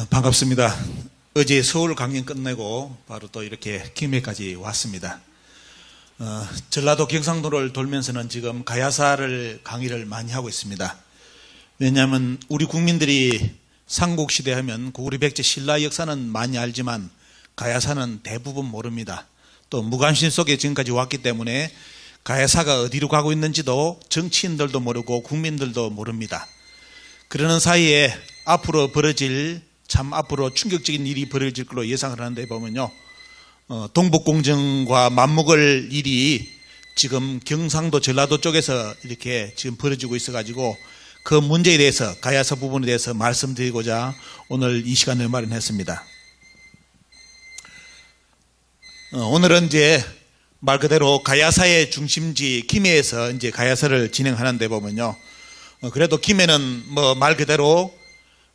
반갑습니다. 어제 서울 강연 끝내고 바로 또 이렇게 김해까지 왔습니다. 전라도 경상도를 돌면서는 지금 가야사를 강의를 많이 하고 있습니다. 왜냐하면 우리 국민들이 삼국시대 하면 고구려 백제 신라 역사는 많이 알지만 가야사는 대부분 모릅니다. 또 무관심 속에 지금까지 왔기 때문에 가야사가 어디로 가고 있는지도 정치인들도 모르고 국민들도 모릅니다. 그러는 사이에 앞으로 충격적인 일이 벌어질 걸로 예상을 하는데 보면요, 동북공정과 맞먹을 일이 지금 경상도 전라도 쪽에서 이렇게 지금 벌어지고 있어가지고 그 문제에 대해서, 가야사 부분에 대해서 말씀드리고자 오늘 이 시간을 마련했습니다. 오늘은 이제 말 그대로 가야사의 중심지 김해에서 이제 가야사를 진행하는데 보면요, 그래도 김해는 뭐 말 그대로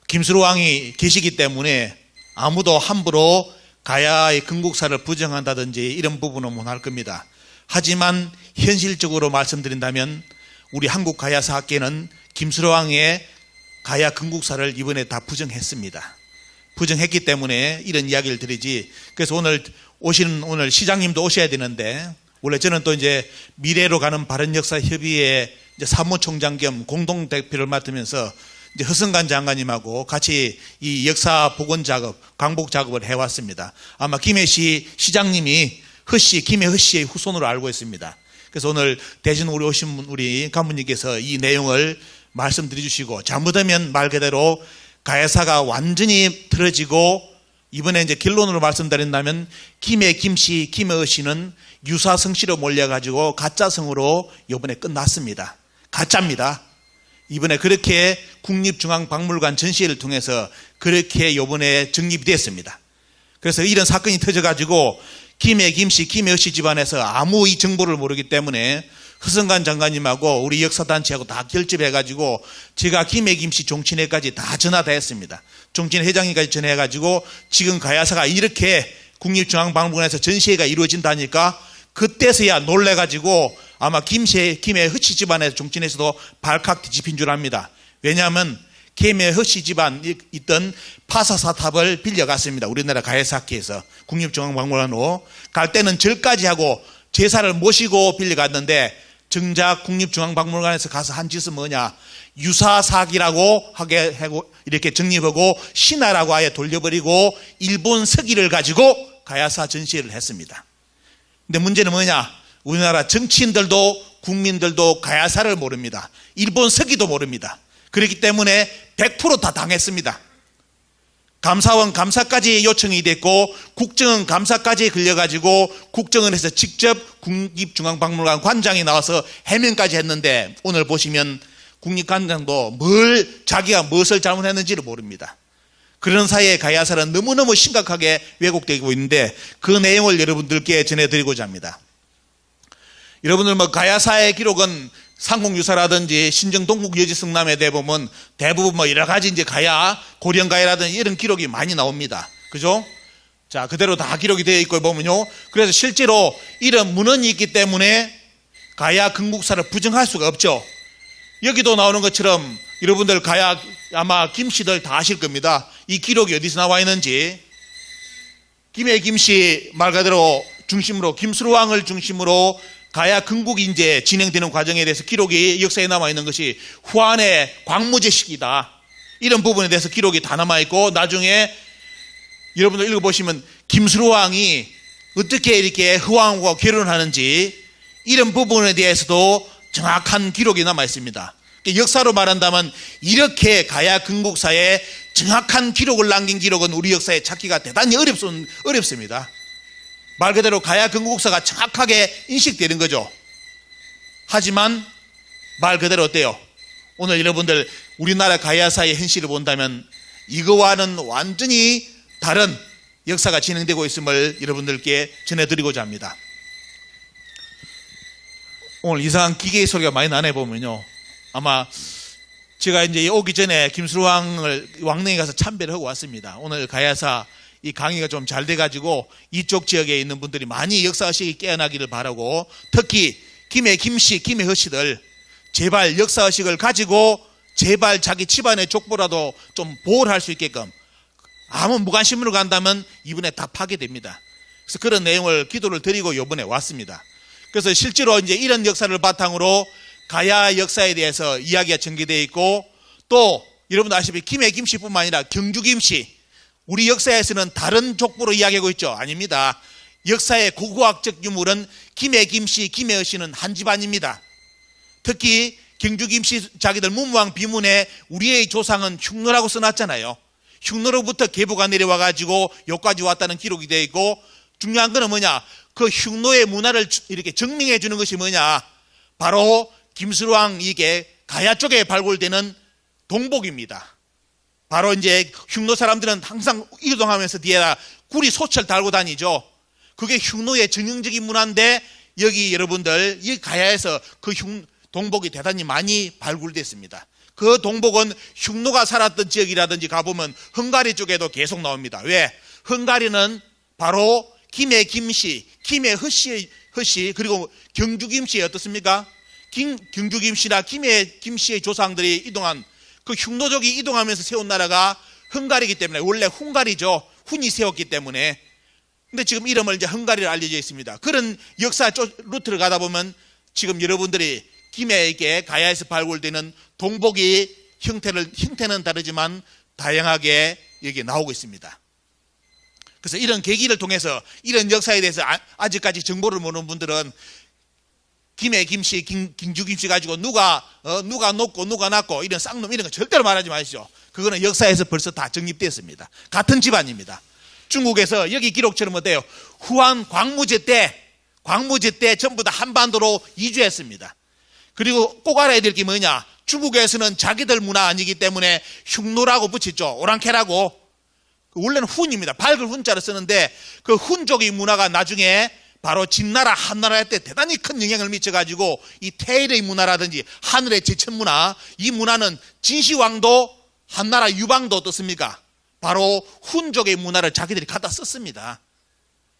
김수로 왕이 계시기 때문에 아무도 함부로 가야의 건국사를 부정한다든지 이런 부분은 못할 겁니다. 하지만 현실적으로 말씀드린다면 우리 한국 가야사 학계는 김수로 왕의 가야 건국사를 이번에 다 부정했습니다. 부정했기 때문에 이런 이야기를 드리지. 그래서 오늘 시장님도 오셔야 되는데, 원래 저는 또 이제 미래로 가는 바른역사협의회 사무총장 겸 공동대표를 맡으면서 이제 허성관 장관님하고 같이 이 역사 복원 작업, 광복 작업을 해왔습니다. 아마 김해시 시장님이 김해 허씨의 후손으로 알고 있습니다. 그래서 오늘 대신 오신 우리 간부님께서 이 내용을 말씀드려 주시고, 잘못하면 말 그대로 가야사가 완전히 틀어지고, 이번에 이제 결론으로 말씀드린다면 김해 김씨, 김해 허씨는 유사성씨로 몰려가지고 가짜성으로 이번에 끝났습니다. 가짜입니다. 이번에 그렇게 국립중앙박물관 전시회를 통해서 그렇게 이번에 정립이 됐습니다. 그래서 이런 사건이 터져가지고 김해 김씨, 김해 허씨 집안에서 아무 이 정보를 모르기 때문에 허성관 장관님하고 우리 역사단체하고 다 결집해가지고 제가 김해 김씨 종친회까지 다 전화 다 했습니다. 종친회 회장님까지 전화해가지고 지금 가야사가 이렇게 국립중앙박물관에서 전시회가 이루어진다니까 그때서야 놀래가지고 아마 김해 허씨 집안의 종친에서도 발칵 뒤집힌 줄 압니다. 왜냐하면 김해 허씨 집안 있던 파사사탑을 빌려갔습니다. 우리나라 가야사학회에서 국립중앙박물관으로 갈 때는 절까지 하고 제사를 모시고 빌려갔는데, 정작 국립중앙박물관에서 가서 한 짓은 뭐냐, 유사사기라고 하게 하고 이렇게 정립하고 신화라고 아예 돌려버리고 일본 서기를 가지고 가야사 전시회를 했습니다. 근데 문제는 뭐냐, 우리나라 정치인들도 국민들도 가야사를 모릅니다. 일본 서기도 모릅니다. 그렇기 때문에 100% 다 당했습니다. 감사원 감사까지 요청이 됐고 국정원 감사까지 걸려가지고 국정원에서 직접 국립중앙박물관 관장이 나와서 해명까지 했는데, 오늘 보시면 국립관장도 자기가 무엇을 잘못했는지를 모릅니다. 그런 사이에 가야사는 너무너무 심각하게 왜곡되고 있는데, 그 내용을 여러분들께 전해드리고자 합니다. 여러분들 가야사의 기록은 상공유사라든지 신정동국여지성남에 대보면 대부분 여러 가지 이제 가야, 고령가야라든지 이런 기록이 많이 나옵니다. 그죠? 자, 그대로 다 기록이 되어 있고 보면요. 그래서 실제로 이런 문헌이 있기 때문에 가야 건국사를 부정할 수가 없죠. 여기도 나오는 것처럼 여러분들 가야 아마 김씨들 다 아실 겁니다. 이 기록이 어디서 나와 있는지. 김해 김씨 말 그대로 중심으로 김수로 왕을 중심으로 가야 건국이 이제 진행되는 과정에 대해서 기록이 역사에 남아있는 것이 후한의 광무제식이다. 이런 부분에 대해서 기록이 다 남아있고, 나중에 여러분들 읽어보시면 김수로 왕이 어떻게 이렇게 후왕과 결혼하는지 이런 부분에 대해서도 정확한 기록이 남아있습니다. 역사로 말한다면 이렇게 가야 건국사에 정확한 기록을 남긴 기록은 우리 역사에 찾기가 대단히 어렵습니다. 말 그대로 가야 건국사가 정확하게 인식되는 거죠. 하지만 말 그대로 어때요? 오늘 여러분들 우리나라 가야사의 현실을 본다면 이거와는 완전히 다른 역사가 진행되고 있음을 여러분들께 전해드리고자 합니다. 오늘 이상한 기계의 소리가 많이 나네 보면요, 아마 제가 이제 오기 전에 김수로 왕릉에 가서 참배를 하고 왔습니다. 오늘 가야사 이 강의가 좀 잘 돼가지고 이쪽 지역에 있는 분들이 많이 역사의식이 깨어나기를 바라고, 특히 김해 김씨, 김해 허씨들 제발 역사의식을 가지고 제발 자기 집안의 족보라도 좀 보호를 할 수 있게끔 아무 무관심으로 간다면 이번에 다 파괴됩니다. 그래서 그런 내용을 기도를 드리고 이번에 왔습니다. 그래서 실제로 이제 이런 역사를 바탕으로 가야 역사에 대해서 이야기가 전개되어 있고, 또 여러분도 아시다시피 김해 김씨뿐만 아니라 경주 김씨, 우리 역사에서는 다른 족보로 이야기하고 있죠. 아닙니다. 역사의 고고학적 유물은 김해 김씨, 김해 씨는 한 집안입니다. 특히 경주 김씨 자기들 문무왕 비문에 우리의 조상은 흉노라고 써놨잖아요. 흉노로부터 계보가 내려와가지고 여기까지 왔다는 기록이 되어 있고, 중요한 거는 뭐냐, 그 흉노의 문화를 이렇게 증명해 주는 것이 뭐냐, 바로 김수로왕 이게 가야 쪽에 발굴되는 동복입니다. 바로 이제 흉노 사람들은 항상 이동하면서 뒤에다 구리 소철 달고 다니죠. 그게 흉노의 전형적인 문화인데, 여기 여러분들 이 가야에서 그 동복이 대단히 많이 발굴됐습니다. 그 동복은 흉노가 살았던 지역이라든지 가보면 헝가리 쪽에도 계속 나옵니다. 왜? 헝가리는 바로 김해 김씨, 김해 허씨, 그리고 경주 김씨 어떻습니까? 경주 김씨나 김해 김씨의 조상들이 이동한, 그 흉노족이 이동하면서 세운 나라가 헝가리이기 때문에, 원래 헝가리죠. 훈이 세웠기 때문에. 근데 지금 이름을 이제 헝가리로 알려져 있습니다. 그런 역사 루트를 가다 보면 지금 여러분들이 김해에 가야에서 발굴되는 동복이 형태는 다르지만 다양하게 여기 나오고 있습니다. 그래서 이런 계기를 통해서 이런 역사에 대해서 아직까지 정보를 모르는 분들은 김해 김씨, 경주 김씨 가지고 누가 높고 누가 낮고 이런 쌍놈 이런 거 절대로 말하지 마시죠. 그거는 역사에서 벌써 다 정립됐습니다. 같은 집안입니다. 중국에서 여기 기록처럼 어때요? 후한 광무제 때 전부 다 한반도로 이주했습니다. 그리고 꼭 알아야 될 게 뭐냐, 중국에서는 자기들 문화 아니기 때문에 흉노라고 붙였죠. 오랑캐라고. 원래는 훈입니다. 밝을 훈자를 쓰는데, 그 훈족의 문화가 나중에 바로 진나라 한나라 때 대단히 큰 영향을 미쳐가지고 이 태일의 문화라든지 하늘의 제천 문화, 이 문화는 진시황도 한나라 유방도 어떻습니까? 바로 훈족의 문화를 자기들이 갖다 썼습니다.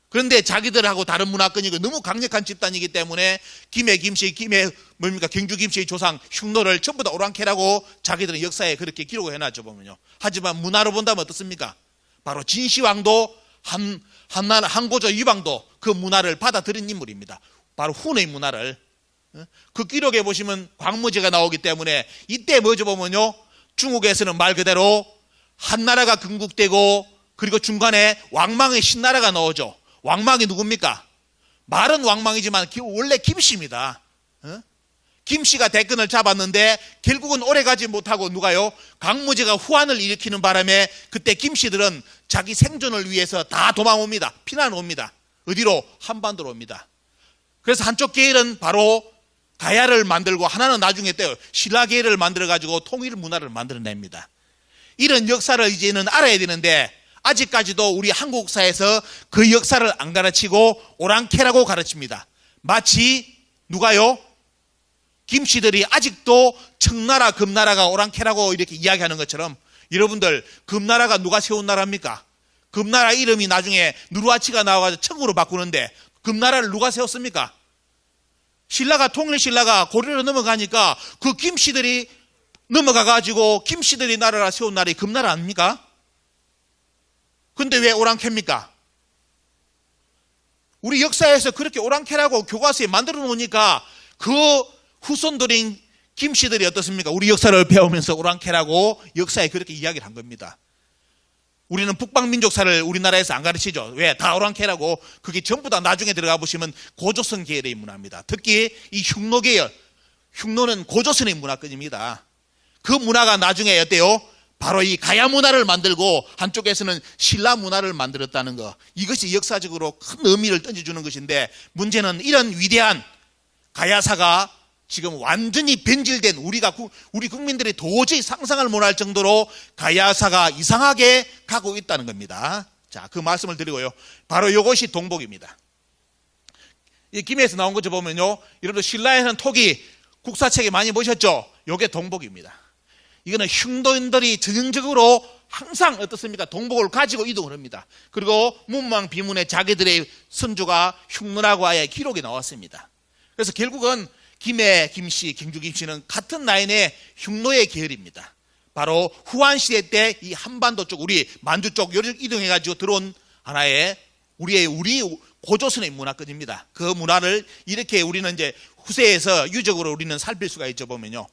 그런데 자기들하고 다른 문화권이고 너무 강력한 집단이기 때문에 김해 김씨, 경주 김씨의 조상 흉노를 전부 다 오랑캐라고 자기들은 역사에 그렇게 기록을 해놨죠 보면요. 하지만 문화로 본다면 어떻습니까? 바로 진시황도 한나라 한고조 유방도 그 문화를 받아들인 인물입니다. 바로 훈의 문화를. 그 기록에 보시면 광무제가 나오기 때문에 이때 뭐죠 보면요, 중국에서는 말 그대로 한나라가 건국되고, 그리고 중간에 왕망의 신나라가 나오죠. 왕망이 누굽니까? 말은 왕망이지만 원래 김씨입니다. 김씨가 대권을 잡았는데 결국은 오래가지 못하고 누가요? 광무제가 후한을 일으키는 바람에 그때 김씨들은 자기 생존을 위해서 다 도망옵니다. 피난 옵니다. 어디로? 한반도로 옵니다. 그래서 한쪽 계열은 바로 가야를 만들고, 하나는 나중에 때 신라 계열을 만들어가지고 통일 문화를 만들어냅니다. 이런 역사를 이제는 알아야 되는데, 아직까지도 우리 한국사에서 그 역사를 안 가르치고 오랑캐라고 가르칩니다. 마치 누가요? 김씨들이 아직도 청나라, 금나라가 오랑캐라고 이렇게 이야기하는 것처럼, 여러분들 금나라가 누가 세운 나라입니까? 금나라 이름이 나중에 누르하치가 나와가지고 청으로 바꾸는데 금나라를 누가 세웠습니까? 통일신라가 고려로 넘어가니까 그 김씨들이 넘어가가지고 김씨들이 나라를 세운 나라이 금나라 아닙니까? 근데 왜 오랑캐입니까? 우리 역사에서 그렇게 오랑캐라고 교과서에 만들어 놓으니까 그 후손들인 김씨들이 어떻습니까? 우리 역사를 배우면서 오랑캐라고 역사에 그렇게 이야기를 한 겁니다. 우리는 북방민족사를 우리나라에서 안 가르치죠. 왜? 다 오랑캐라고. 그게 전부 다 나중에 들어가 보시면 고조선 계열의 문화입니다. 특히 이 흉노 계열, 흉노는 고조선의 문화권입니다. 그 문화가 나중에 어때요? 바로 이 가야 문화를 만들고 한쪽에서는 신라 문화를 만들었다는 거, 이것이 역사적으로 큰 의미를 던져주는 것인데, 문제는 이런 위대한 가야사가 지금 완전히 변질된, 우리 국민들이 도저히 상상을 못할 정도로 가야사가 이상하게 가고 있다는 겁니다. 자, 그 말씀을 드리고요. 바로 이것이 동복입니다. 이 김해에서 나온 것을 보면요, 여러분 신라에서는 토기 국사책에 많이 보셨죠? 이게 동복입니다. 이거는 흉노인들이 전형적으로 항상 어떻습니까? 동복을 가지고 이동을 합니다. 그리고 문무왕 비문에 자기들의 선조가 흉노라고 아예 기록이 나왔습니다. 그래서 결국은 김해 김씨, 경주 김씨는 같은 라인의 흉노의 계열입니다. 바로 후한시대 때 이 한반도 쪽, 우리 만주 쪽 이동해가지고 들어온 하나의 우리 고조선의 문화권입니다. 그 문화를 이렇게 우리는 이제 후세에서 유적으로 우리는 살필 수가 있죠, 보면요.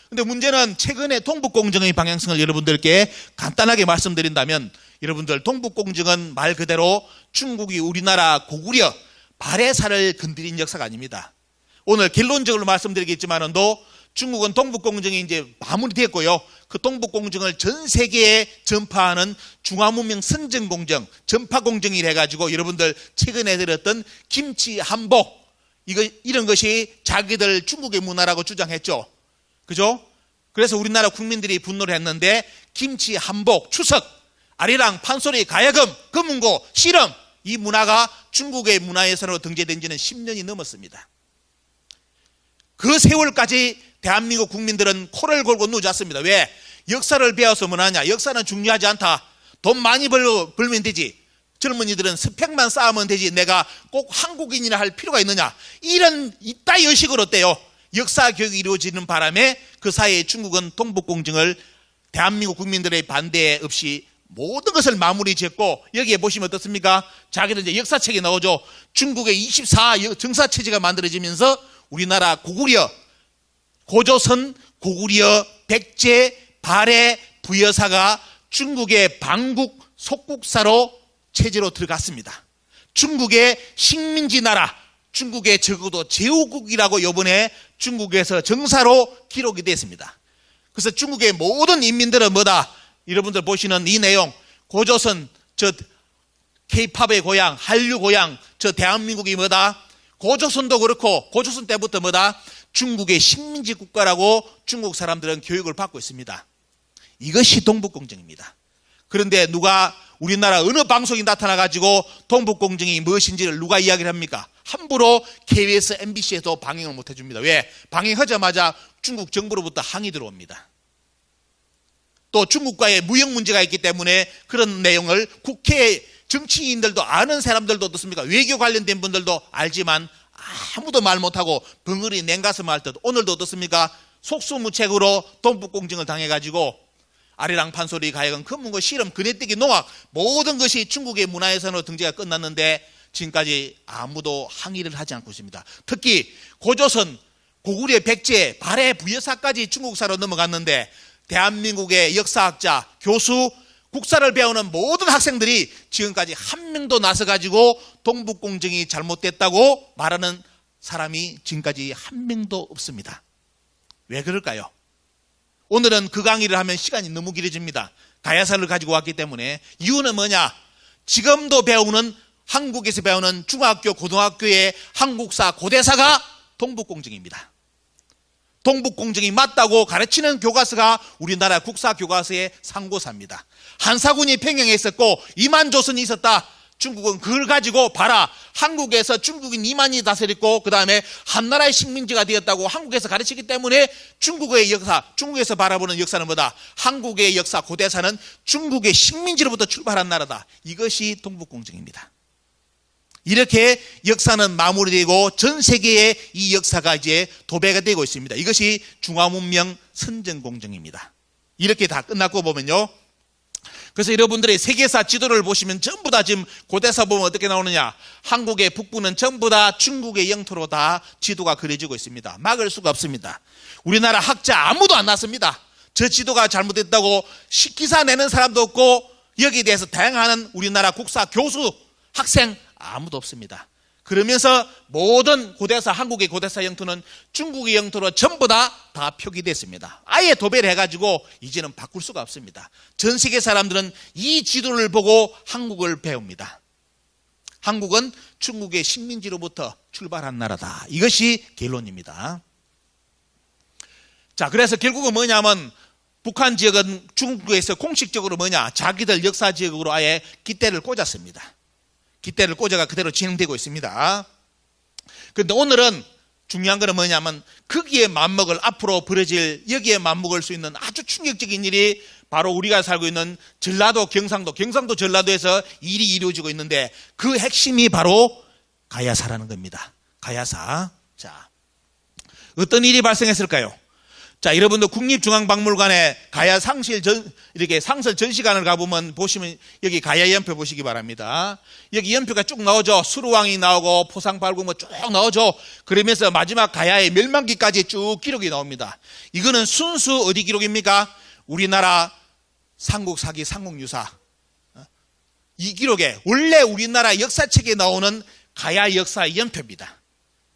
근데 문제는 최근에 동북공정의 방향성을 여러분들께 간단하게 말씀드린다면, 여러분들 동북공정은 말 그대로 중국이 우리나라 고구려 발해사를 건드린 역사가 아닙니다. 오늘 결론적으로 말씀드리겠지만도 중국은 동북공정이 이제 마무리됐고요. 그 동북공정을 전 세계에 전파하는 중화문명 선전공정, 전파공정이라 해가지고 여러분들 최근에 들었던 김치 한복, 이런 것이 자기들 중국의 문화라고 주장했죠. 그죠? 그래서 우리나라 국민들이 분노를 했는데, 김치 한복, 추석, 아리랑, 판소리, 가야금, 금은고, 씨름, 이 문화가 중국의 문화예산으로 등재된 지는 10년이 넘었습니다. 그 세월까지 대한민국 국민들은 코를 골고 누지 않습니다. 왜? 역사를 배워서 뭐하냐? 역사는 중요하지 않다. 돈 많이 벌면 되지. 젊은이들은 스펙만 쌓으면 되지. 내가 꼭 한국인이라 할 필요가 있느냐? 이런 이따 의식을 어때요? 역사 교육이 이루어지는 바람에 그 사이에 중국은 동북공정을 대한민국 국민들의 반대 없이 모든 것을 마무리 짓고, 여기에 보시면 어떻습니까? 자기들 이제 역사책에 나오죠. 중국의 24 정사체제가 만들어지면서 우리나라 고구려, 고조선, 고구려, 백제, 발해, 부여사가 중국의 방국, 속국사로 체제로 들어갔습니다. 중국의 식민지 나라, 중국의 적어도 제후국이라고 이번에 중국에서 정사로 기록이 됐습니다. 그래서 중국의 모든 인민들은 뭐다? 여러분들 보시는 이 내용, 고조선, 저 K-팝의 고향, 한류 고향, 저 대한민국이 뭐다? 고조선도 그렇고, 고조선 때부터 뭐다? 중국의 식민지 국가라고 중국 사람들은 교육을 받고 있습니다. 이것이 동북공정입니다. 그런데 누가 우리나라 어느 방송이 나타나가지고 동북공정이 무엇인지를 누가 이야기를 합니까? 함부로 KBS, MBC에도 방영을 못 해줍니다. 왜? 방영하자마자 중국 정부로부터 항의 들어옵니다. 또 중국과의 무역 문제가 있기 때문에 그런 내용을 국회 정치인들도 아는 사람들도 어떻습니까? 외교 관련된 분들도 알지만 아무도 말 못하고 벙어리 냉가슴 할 듯 오늘도 어떻습니까? 속수무책으로 동북공정을 당해가지고 아리랑, 판소리, 가야금, 금은고, 씨름, 그네뜨기, 농악 모든 것이 중국의 문화예산으로 등재가 끝났는데 지금까지 아무도 항의를 하지 않고 있습니다. 특히 고조선, 고구려, 백제, 발해, 부여사까지 중국사로 넘어갔는데 대한민국의 역사학자, 교수, 국사를 배우는 모든 학생들이 지금까지 한 명도 나서가지고 동북공정이 잘못됐다고 말하는 사람이 지금까지 한 명도 없습니다. 왜 그럴까요? 오늘은 그 강의를 하면 시간이 너무 길어집니다. 가야사를 가지고 왔기 때문에. 이유는 뭐냐? 지금도 배우는, 한국에서 배우는 중학교, 고등학교의 한국사, 고대사가 동북공정입니다. 동북공정이 맞다고 가르치는 교과서가 우리나라 국사교과서의 상고사입니다. 한사군이 평양에 있었고 2만 조선이 있었다. 중국은 그걸 가지고 봐라, 한국에서 중국인 2만이 다스렸고 그 다음에 한나라의 식민지가 되었다고 한국에서 가르치기 때문에 중국의 역사, 중국에서 바라보는 역사는 뭐다? 한국의 역사, 고대사는 중국의 식민지로부터 출발한 나라다. 이것이 동북공정입니다. 이렇게 역사는 마무리되고 전 세계에 이 역사가 이제 도배가 되고 있습니다. 이것이 중화문명 선전공정입니다. 이렇게 다 끝났고 보면요. 그래서 여러분들의 세계사 지도를 보시면 전부 다 지금 고대사 보면 어떻게 나오느냐? 한국의 북부는 전부 다 중국의 영토로 다 지도가 그려지고 있습니다. 막을 수가 없습니다. 우리나라 학자 아무도 안 났습니다. 저 지도가 잘못됐다고 기사 내는 사람도 없고 여기에 대해서 다양한 우리나라 국사 교수, 학생 아무도 없습니다. 그러면서 모든 고대사, 한국의 고대사 영토는 중국의 영토로 전부 다 표기됐습니다. 아예 도배를 해가지고 이제는 바꿀 수가 없습니다. 전 세계 사람들은 이 지도를 보고 한국을 배웁니다. 한국은 중국의 식민지로부터 출발한 나라다. 이것이 결론입니다. 자, 그래서 결국은 뭐냐면 북한 지역은 중국에서 공식적으로 뭐냐? 자기들 역사 지역으로 아예 깃대를 꽂았습니다. 깃대를 꽂아가 그대로 진행되고 있습니다. 그런데 오늘은 중요한 것은 뭐냐면 거기에 맞먹을, 앞으로 벌어질, 여기에 맞먹을 수 있는 아주 충격적인 일이 바로 우리가 살고 있는 전라도, 경상도 전라도에서 일이 이루어지고 있는데 그 핵심이 바로 가야사라는 겁니다. 가야사. 자, 어떤 일이 발생했을까요? 자, 여러분들 국립중앙박물관에 가야 이렇게 상설 전시관을 가보면 보시면 여기 가야 연표 보시기 바랍니다. 여기 연표가 쭉 나오죠. 수루왕이 나오고 포상발굴 쭉 나오죠. 그러면서 마지막 가야의 멸망기까지 쭉 기록이 나옵니다. 이거는 순수 어디 기록입니까? 우리나라 삼국사기 삼국유사. 이 기록에 원래 우리나라 역사책에 나오는 가야 역사 연표입니다.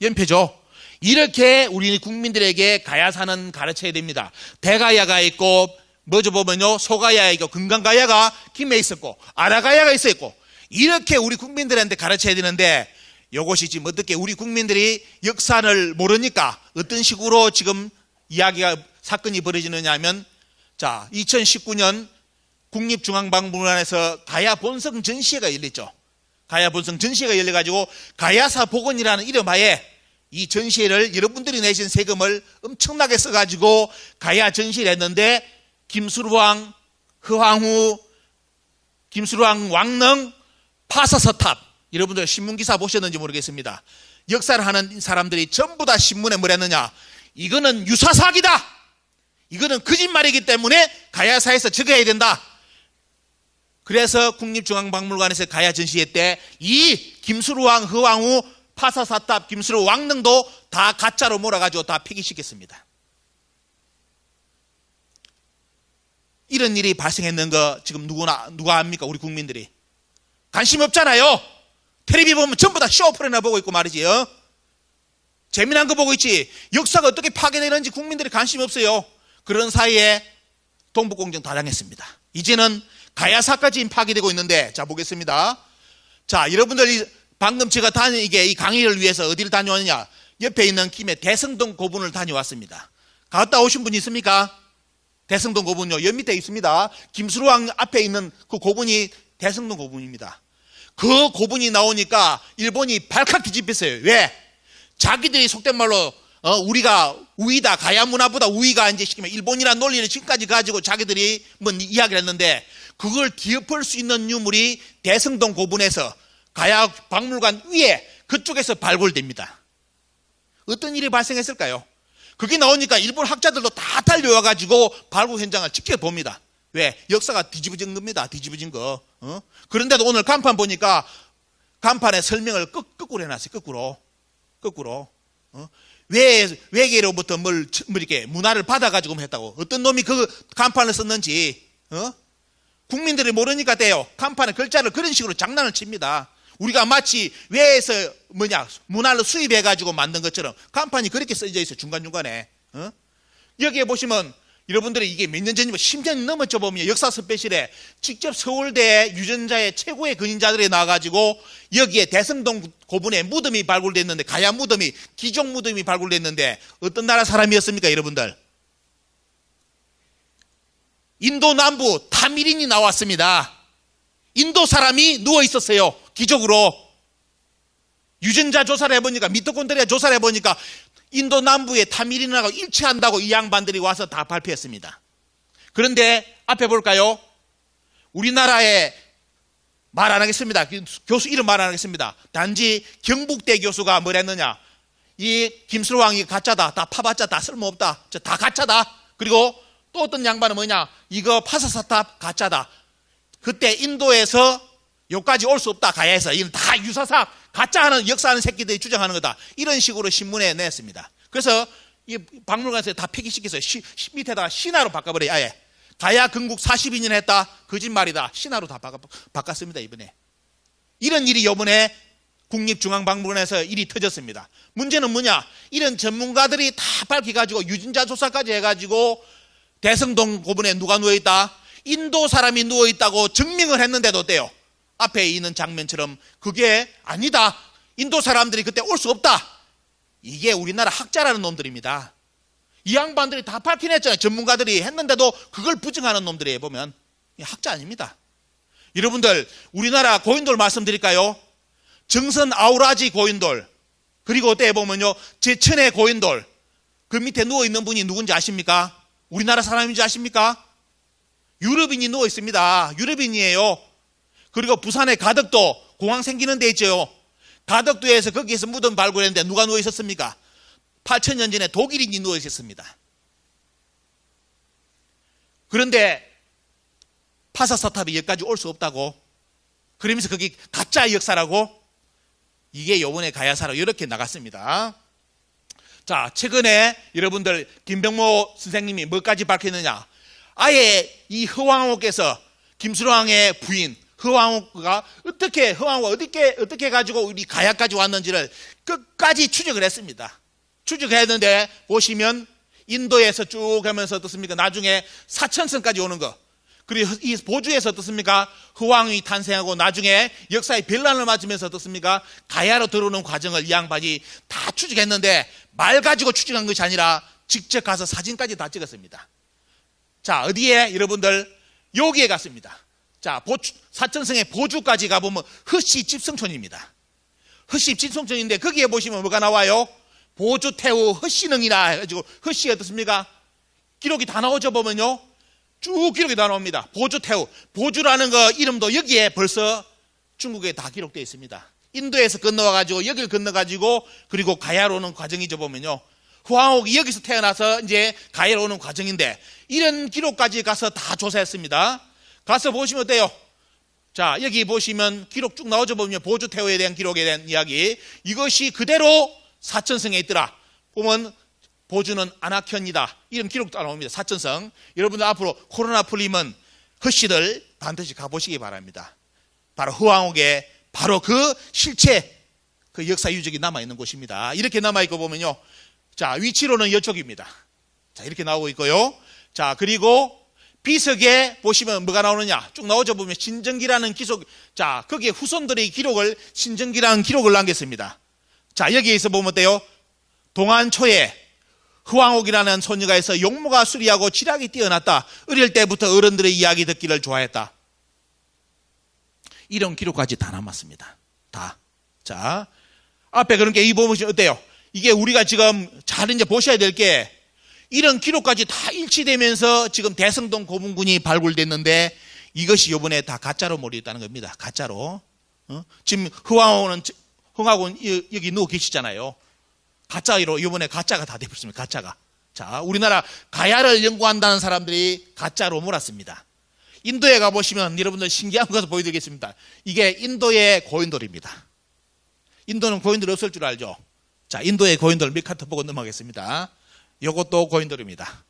연표죠. 이렇게 우리 국민들에게 가야사는 가르쳐야 됩니다. 대가야가 있고 뭐죠 보면요, 소가야가 있고 금강가야가 김해 있었고 아라가야가 있었고, 이렇게 우리 국민들한테 가르쳐야 되는데 이것이 지금 어떻게 우리 국민들이 역사를 모르니까 어떤 식으로 지금 사건이 벌어지느냐 하면, 자, 2019년 국립중앙박물관에서 가야 본성 전시회가 열렸죠. 가야 본성 전시회가 열려가지고 가야사 복원이라는 이름하에 이 전시회를 여러분들이 내신 세금을 엄청나게 써가지고 가야 전시를 했는데, 김수루왕, 허황후, 김수루왕 왕릉, 파사서탑, 여러분들 신문기사 보셨는지 모르겠습니다. 역사를 하는 사람들이 전부 다 신문에 뭘 했느냐, 이거는 유사사기다, 이거는 거짓말이기 때문에 가야사에서 적어야 된다. 그래서 국립중앙박물관에서 가야 전시회 때 이 김수루왕, 허황후, 파사사탑, 김수루 왕릉도 다 가짜로 몰아가지고 다 폐기시켰습니다. 이런 일이 발생했는 거 지금 누가 압니까? 우리 국민들이. 관심 없잖아요. 텔레비 보면 전부 다 쇼프레나 보고 있고 말이지요. 재미난 거 보고 있지. 역사가 어떻게 파괴되는지 국민들이 관심 없어요. 그런 사이에 동북공정 다 당했습니다. 이제는 가야사까지 파괴되고 있는데, 자, 보겠습니다. 자, 여러분들이 방금 제가 이 강의를 위해서 어디를 다녀왔느냐, 옆에 있는 김해 대성동 고분을 다녀왔습니다. 갔다 오신 분 있습니까? 대성동 고분요, 옆 밑에 있습니다. 김수루왕 앞에 있는 그 고분이 대성동 고분입니다. 그 고분이 나오니까 일본이 발칵 뒤집혔어요. 왜? 자기들이 속된 말로 우리가 우위다, 가야 문화보다 우위가 이제 시키면 일본이라는 논리를 지금까지 가지고 자기들이 뭐 이야기를 했는데, 그걸 뒤엎을 수 있는 유물이 대성동 고분에서 가야 박물관 위에 그쪽에서 발굴됩니다. 어떤 일이 발생했을까요? 그게 나오니까 일본 학자들도 다 달려와가지고 발굴 현장을 지켜봅니다. 왜? 역사가 뒤집어진 겁니다. 뒤집어진 거. 그런데도 오늘 간판 보니까 간판에 설명을 거꾸로 해놨어요. 거꾸로. 외계로부터 뭘 이렇게 문화를 받아가지고 했다고. 어떤 놈이 그 간판을 썼는지, 국민들이 모르니까 돼요. 간판에 글자를 그런 식으로 장난을 칩니다. 우리가 마치 외에서 문화를 수입해가지고 만든 것처럼 간판이 그렇게 써져 있어요. 중간중간에. 여기에 보시면 여러분들이 이게 몇 년 전이면 10년 넘었죠. 보면 역사 스페셜에 직접 서울대 유전자의 최고의 근인자들이 나와가지고 여기에 대성동 고분에 무덤이 발굴됐는데, 가야 무덤이, 기종 무덤이 발굴됐는데 어떤 나라 사람이었습니까? 여러분들, 인도 남부 타미린이 나왔습니다. 인도 사람이 누워 있었어요. 기적으로. 유전자 조사를 해보니까, 미토콘드리아 조사를 해보니까 인도 남부의 타미린하고 일치한다고 이 양반들이 와서 다 발표했습니다. 그런데 앞에 볼까요? 우리나라에 말 안 하겠습니다. 교수 이름 말 안 하겠습니다. 단지 경북대 교수가 뭘 했느냐, 이 김수루왕이 가짜다, 다 파봤자 다 쓸모없다, 다 가짜다. 그리고 또 어떤 양반은 뭐냐, 이거 파사사탑 가짜다. 그때 인도에서 여기까지 올 수 없다, 가야에서. 이건 다 유사사, 가짜하는, 역사하는 새끼들이 주장하는 거다. 이런 식으로 신문에 냈습니다. 그래서 이 박물관에서 다 폐기시켜서 밑에다가 신화로 바꿔버려요. 아예. 가야 건국 42년 했다, 거짓말이다, 신화로 다 바꿨습니다. 이번에. 이런 일이 이번에 국립중앙박물관에서 일이 터졌습니다. 문제는 뭐냐, 이런 전문가들이 다 밝혀가지고 유전자 조사까지 해가지고 대성동 고분에 누가 누워있다, 인도 사람이 누워있다고 증명을 했는데도 어때요? 앞에 있는 장면처럼 그게 아니다, 인도 사람들이 그때 올 수 없다. 이게 우리나라 학자라는 놈들입니다. 이 양반들이 다 밝혀냈잖아요. 전문가들이 했는데도 그걸 부정하는 놈들이에요. 보면 학자 아닙니다. 여러분들, 우리나라 고인돌 말씀드릴까요? 정선 아우라지 고인돌, 그리고 어때 보면요, 제천의 고인돌, 그 밑에 누워있는 분이 누군지 아십니까? 우리나라 사람인지 아십니까? 유럽인이 누워 있습니다. 유럽인이에요. 그리고 부산의 가덕도, 공항 생기는 데 있죠. 가덕도에서 거기에서 무덤 발굴했는데 누가 누워 있었습니까? 8,000년 전에 독일인이 누워 있었습니다. 그런데 파사사탑이 여기까지 올 수 없다고, 그러면서 그게 가짜 역사라고, 이게 요번에 가야사로 이렇게 나갔습니다. 자, 최근에 여러분들 김병모 선생님이 뭐까지 밝혔느냐, 아예 이 허왕호께서 김수로왕의 부인 허왕호가 어떻게 가지고 우리 가야까지 왔는지를 끝까지 추적을 했습니다. 추적했는데 보시면 인도에서 쭉 가면서 어떻습니까? 나중에 사천성까지 오는 거, 그리고 이 보주에서 어떻습니까? 허왕이 탄생하고 나중에 역사의 변란을 맞으면서 어떻습니까? 가야로 들어오는 과정을 이 양반이 다 추적했는데, 말 가지고 추적한 것이 아니라 직접 가서 사진까지 다 찍었습니다. 자, 어디에? 여러분들 여기에 갔습니다. 자, 사천성의 보주까지 가보면 허씨 집성촌입니다. 허씨 집성촌인데 거기에 보시면 뭐가 나와요? 보주 태우 허씨능이라 해가지고, 허씨 어떻습니까? 기록이 다 나오죠. 보면요, 쭉 기록이 다 나옵니다. 보주 태우, 보주라는 거 이름도 여기에 벌써 중국에 다 기록되어 있습니다. 인도에서 건너와가지고 여기를 건너가지고 그리고 가야로 오는 과정이죠. 보면요, 후왕옥이 여기서 태어나서 이제 가야로 오는 과정인데, 이런 기록까지 가서 다 조사했습니다. 가서 보시면 어때요? 자, 여기 보시면 기록 쭉 나오죠. 보면 보주 태우에 대한 기록에 대한 이야기, 이것이 그대로 사천성에 있더라. 보면 보주는 안악현이다, 이런 기록도 나옵니다. 사천성. 여러분들 앞으로 코로나 풀리면 허씨들 반드시 가보시기 바랍니다. 바로 허왕옥에 바로 그 실체, 그 역사 유적이 남아있는 곳입니다. 이렇게 남아있고 보면요, 자, 위치로는 이쪽입니다. 자, 이렇게 나오고 있고요. 자, 그리고 비석에 보시면 뭐가 나오느냐, 쭉 나오죠. 보면 신정기라는 기록, 자, 거기에 후손들의 기록을, 신정기라는 기록을 남겼습니다. 자, 여기에서 보면 어때요? 동안 초에 허왕옥이라는 소녀가 있어 용모가 수리하고 지략이 뛰어났다. 어릴 때부터 어른들의 이야기 듣기를 좋아했다. 이런 기록까지 다 남았습니다. 다. 자, 앞에 그런 게 이 보시면 어때요? 이게 우리가 지금 잘 이제 보셔야 될 게, 이런 기록까지 다 일치되면서 지금 대성동 고문군이 발굴됐는데, 이것이 이번에 다 가짜로 몰려있다는 겁니다. 가짜로. 지금 흥하고는 여기 누워 계시잖아요. 가짜로 이번에 가짜가 다 돼버렸습니다. 가짜가. 자, 우리나라 가야를 연구한다는 사람들이 가짜로 몰았습니다. 인도에 가보시면 여러분들 신기한 것을 보여드리겠습니다. 이게 인도의 고인돌입니다. 인도는 고인돌이 없을 줄 알죠? 자, 인도의 고인돌 몇 카트 보고 넘어가겠습니다. 이것도 고인돌입니다.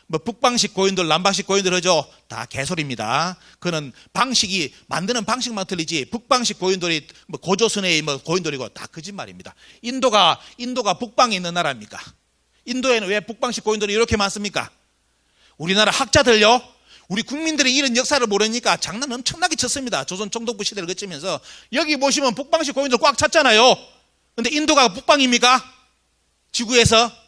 뭐 북방식 고인돌, 남방식 고인돌 하죠? 다 개소리입니다. 그는 방식이, 만드는 방식만 틀리지, 북방식 고인돌이 뭐 고조선의 뭐 고인돌이고 다 거짓말입니다. 인도가 북방에 있는 나라입니까? 인도에는 왜 북방식 고인돌이 이렇게 많습니까? 우리나라 학자들요, 우리 국민들이 이런 역사를 모르니까 장난 엄청나게 쳤습니다. 조선 총독부 시대를 거치면서. 여기 보시면 북방식 고인돌 꽉 찼잖아요. 근데 인도가 북방입니까? 지구에서?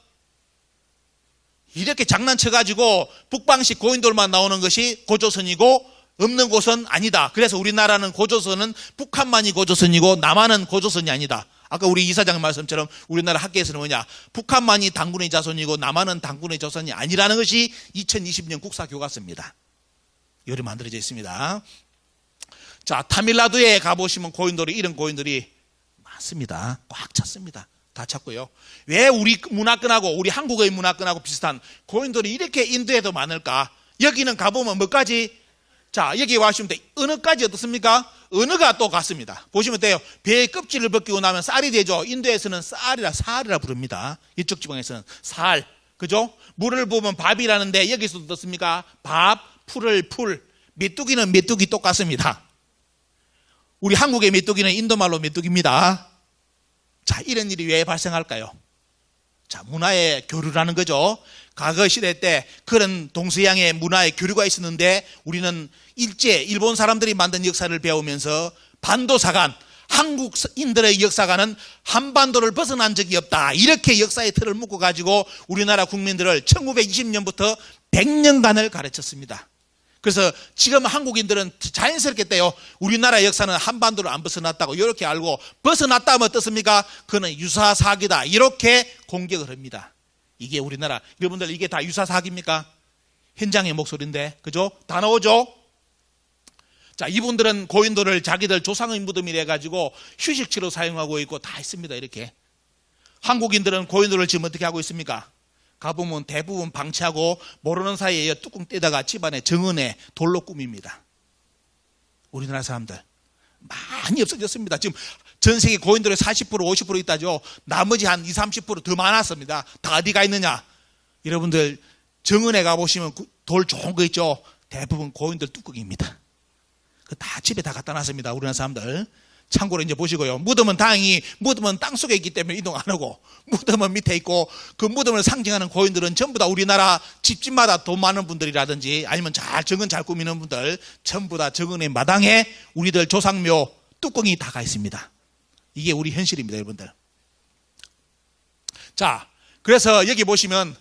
이렇게 장난쳐가지고 북방식 고인돌만 나오는 것이 고조선이고 없는 곳은 아니다. 그래서 우리나라는 고조선은 북한만이 고조선이고 남한은 고조선이 아니다. 아까 우리 이사장 말씀처럼 우리나라 학계에서는 뭐냐, 북한만이 당군의 자손이고 남한은 당군의 자손이 아니라는 것이 2020년 국사교과서입니다. 이렇게 만들어져 있습니다. 자, 타밀나두에 가보시면 고인돌이, 이런 고인돌이 많습니다. 꽉 찼습니다. 다 찾고요. 왜 우리 문화권하고 우리 한국의 문화권하고 비슷한 고인돌이 이렇게 인도에도 많을까? 여기는 가보면 뭐까지? 자, 여기 와시면 돼. 은어까지 어떻습니까? 은어가 또 같습니다. 보시면 돼요. 배의 껍질을 벗기고 나면 쌀이 되죠. 인도에서는 살이라 부릅니다. 이쪽 지방에서는 살, 그죠? 물을 보면 밥이라는데 여기서도 어떻습니까? 밥, 풀을 풀. 메뚜기는 메뚜기 똑같습니다. 우리 한국의 메뚜기는 인도말로 메뚜기입니다. 자, 이런 일이 왜 발생할까요? 자, 문화의 교류라는 거죠. 과거 시대 때 그런 동서양의 문화의 교류가 있었는데, 우리는 일본 사람들이 만든 역사를 배우면서 반도사관, 한국인들의 역사관은 한반도를 벗어난 적이 없다. 이렇게 역사의 틀을 묶어 가지고 우리나라 국민들을 1920년부터 100년간을 가르쳤습니다. 그래서 지금 한국인들은 자연스럽게 때요, 우리나라 역사는 한반도를 안 벗어났다고 이렇게 알고, 벗어났다면 어떻습니까? 그는 유사사기다, 이렇게 공격을 합니다. 이게 우리나라, 여러분들 이게 다 유사사기입니까? 현장의 목소리인데, 그죠? 다 나오죠? 자, 이분들은 고인돌을 자기들 조상의 무덤이라 해가지고 휴식지로 사용하고 있고 다 있습니다. 이렇게. 한국인들은 고인돌을 지금 어떻게 하고 있습니까? 가보면 대부분 방치하고 모르는 사이에 뚜껑 떼다가 집안에 정원에 돌로 꾸밉니다. 우리나라 사람들 많이 없어졌습니다. 지금 전 세계 고인돌의 40% 50% 있다죠. 나머지 한 20, 30%더 많았습니다. 다 어디 가 있느냐? 여러분들 정원에 가보시면 돌 좋은 거 있죠. 대부분 고인돌 뚜껑입니다. 다 집에 다 갖다 놨습니다. 우리나라 사람들. 참고로 이제 보시고요. 무덤은 다행히 무덤은 땅속에 있기 때문에 이동 안 하고, 무덤은 밑에 있고, 그 무덤을 상징하는 고인들은 전부 다 우리나라 집집마다 돈 많은 분들이라든지 아니면 정원 잘 꾸미는 분들 전부 다 정원의 마당에 우리들 조상묘 뚜껑이 다 가 있습니다. 이게 우리 현실입니다, 여러분들. 자, 그래서 여기 보시면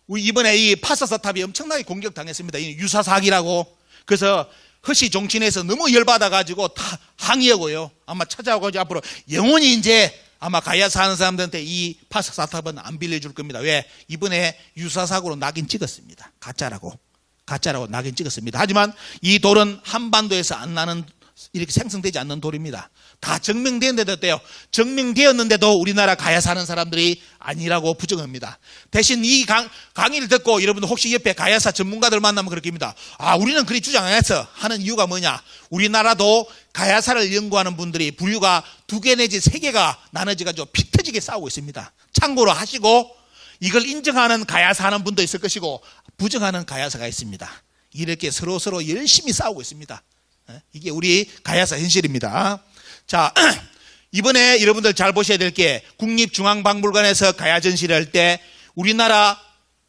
우리 이번에 이 파사사탑이 엄청나게 공격당했습니다. 이 유사사기라고. 그래서 허시 종친에서 너무 열받아가지고 다 항의하고요. 아마 찾아오고 앞으로 영원히 이제 아마 가야사 하는 사람들한테 이 파사사탑은 안 빌려줄 겁니다. 왜? 이번에 유사사고로 낙인 찍었습니다. 가짜라고 낙인 찍었습니다. 하지만 이 돌은 한반도에서 안 나는, 이렇게 생성되지 않는 돌입니다. 다 증명되었는데도 어때요? 증명되었는데도 우리나라 가야 사는 사람들이 아니라고 부정합니다. 대신 이 강의를 듣고 여러분들 혹시 옆에 가야사 전문가들 만나면 그렇게 합니다. 아, 우리는 그리 주장 안 했어 하는 이유가 뭐냐? 우리나라도 가야사를 연구하는 분들이 분류가 2개 내지 3개가 나눠져가지고 피 터지게 싸우고 있습니다. 참고로 하시고, 이걸 인정하는 가야사 하는 분도 있을 것이고 부정하는 가야사가 있습니다. 이렇게 서로 열심히 싸우고 있습니다. 이게 우리 가야사 현실입니다. 자, 이번에 여러분들 잘 보셔야 될 게, 국립중앙박물관에서 가야 전시를 할 때 우리나라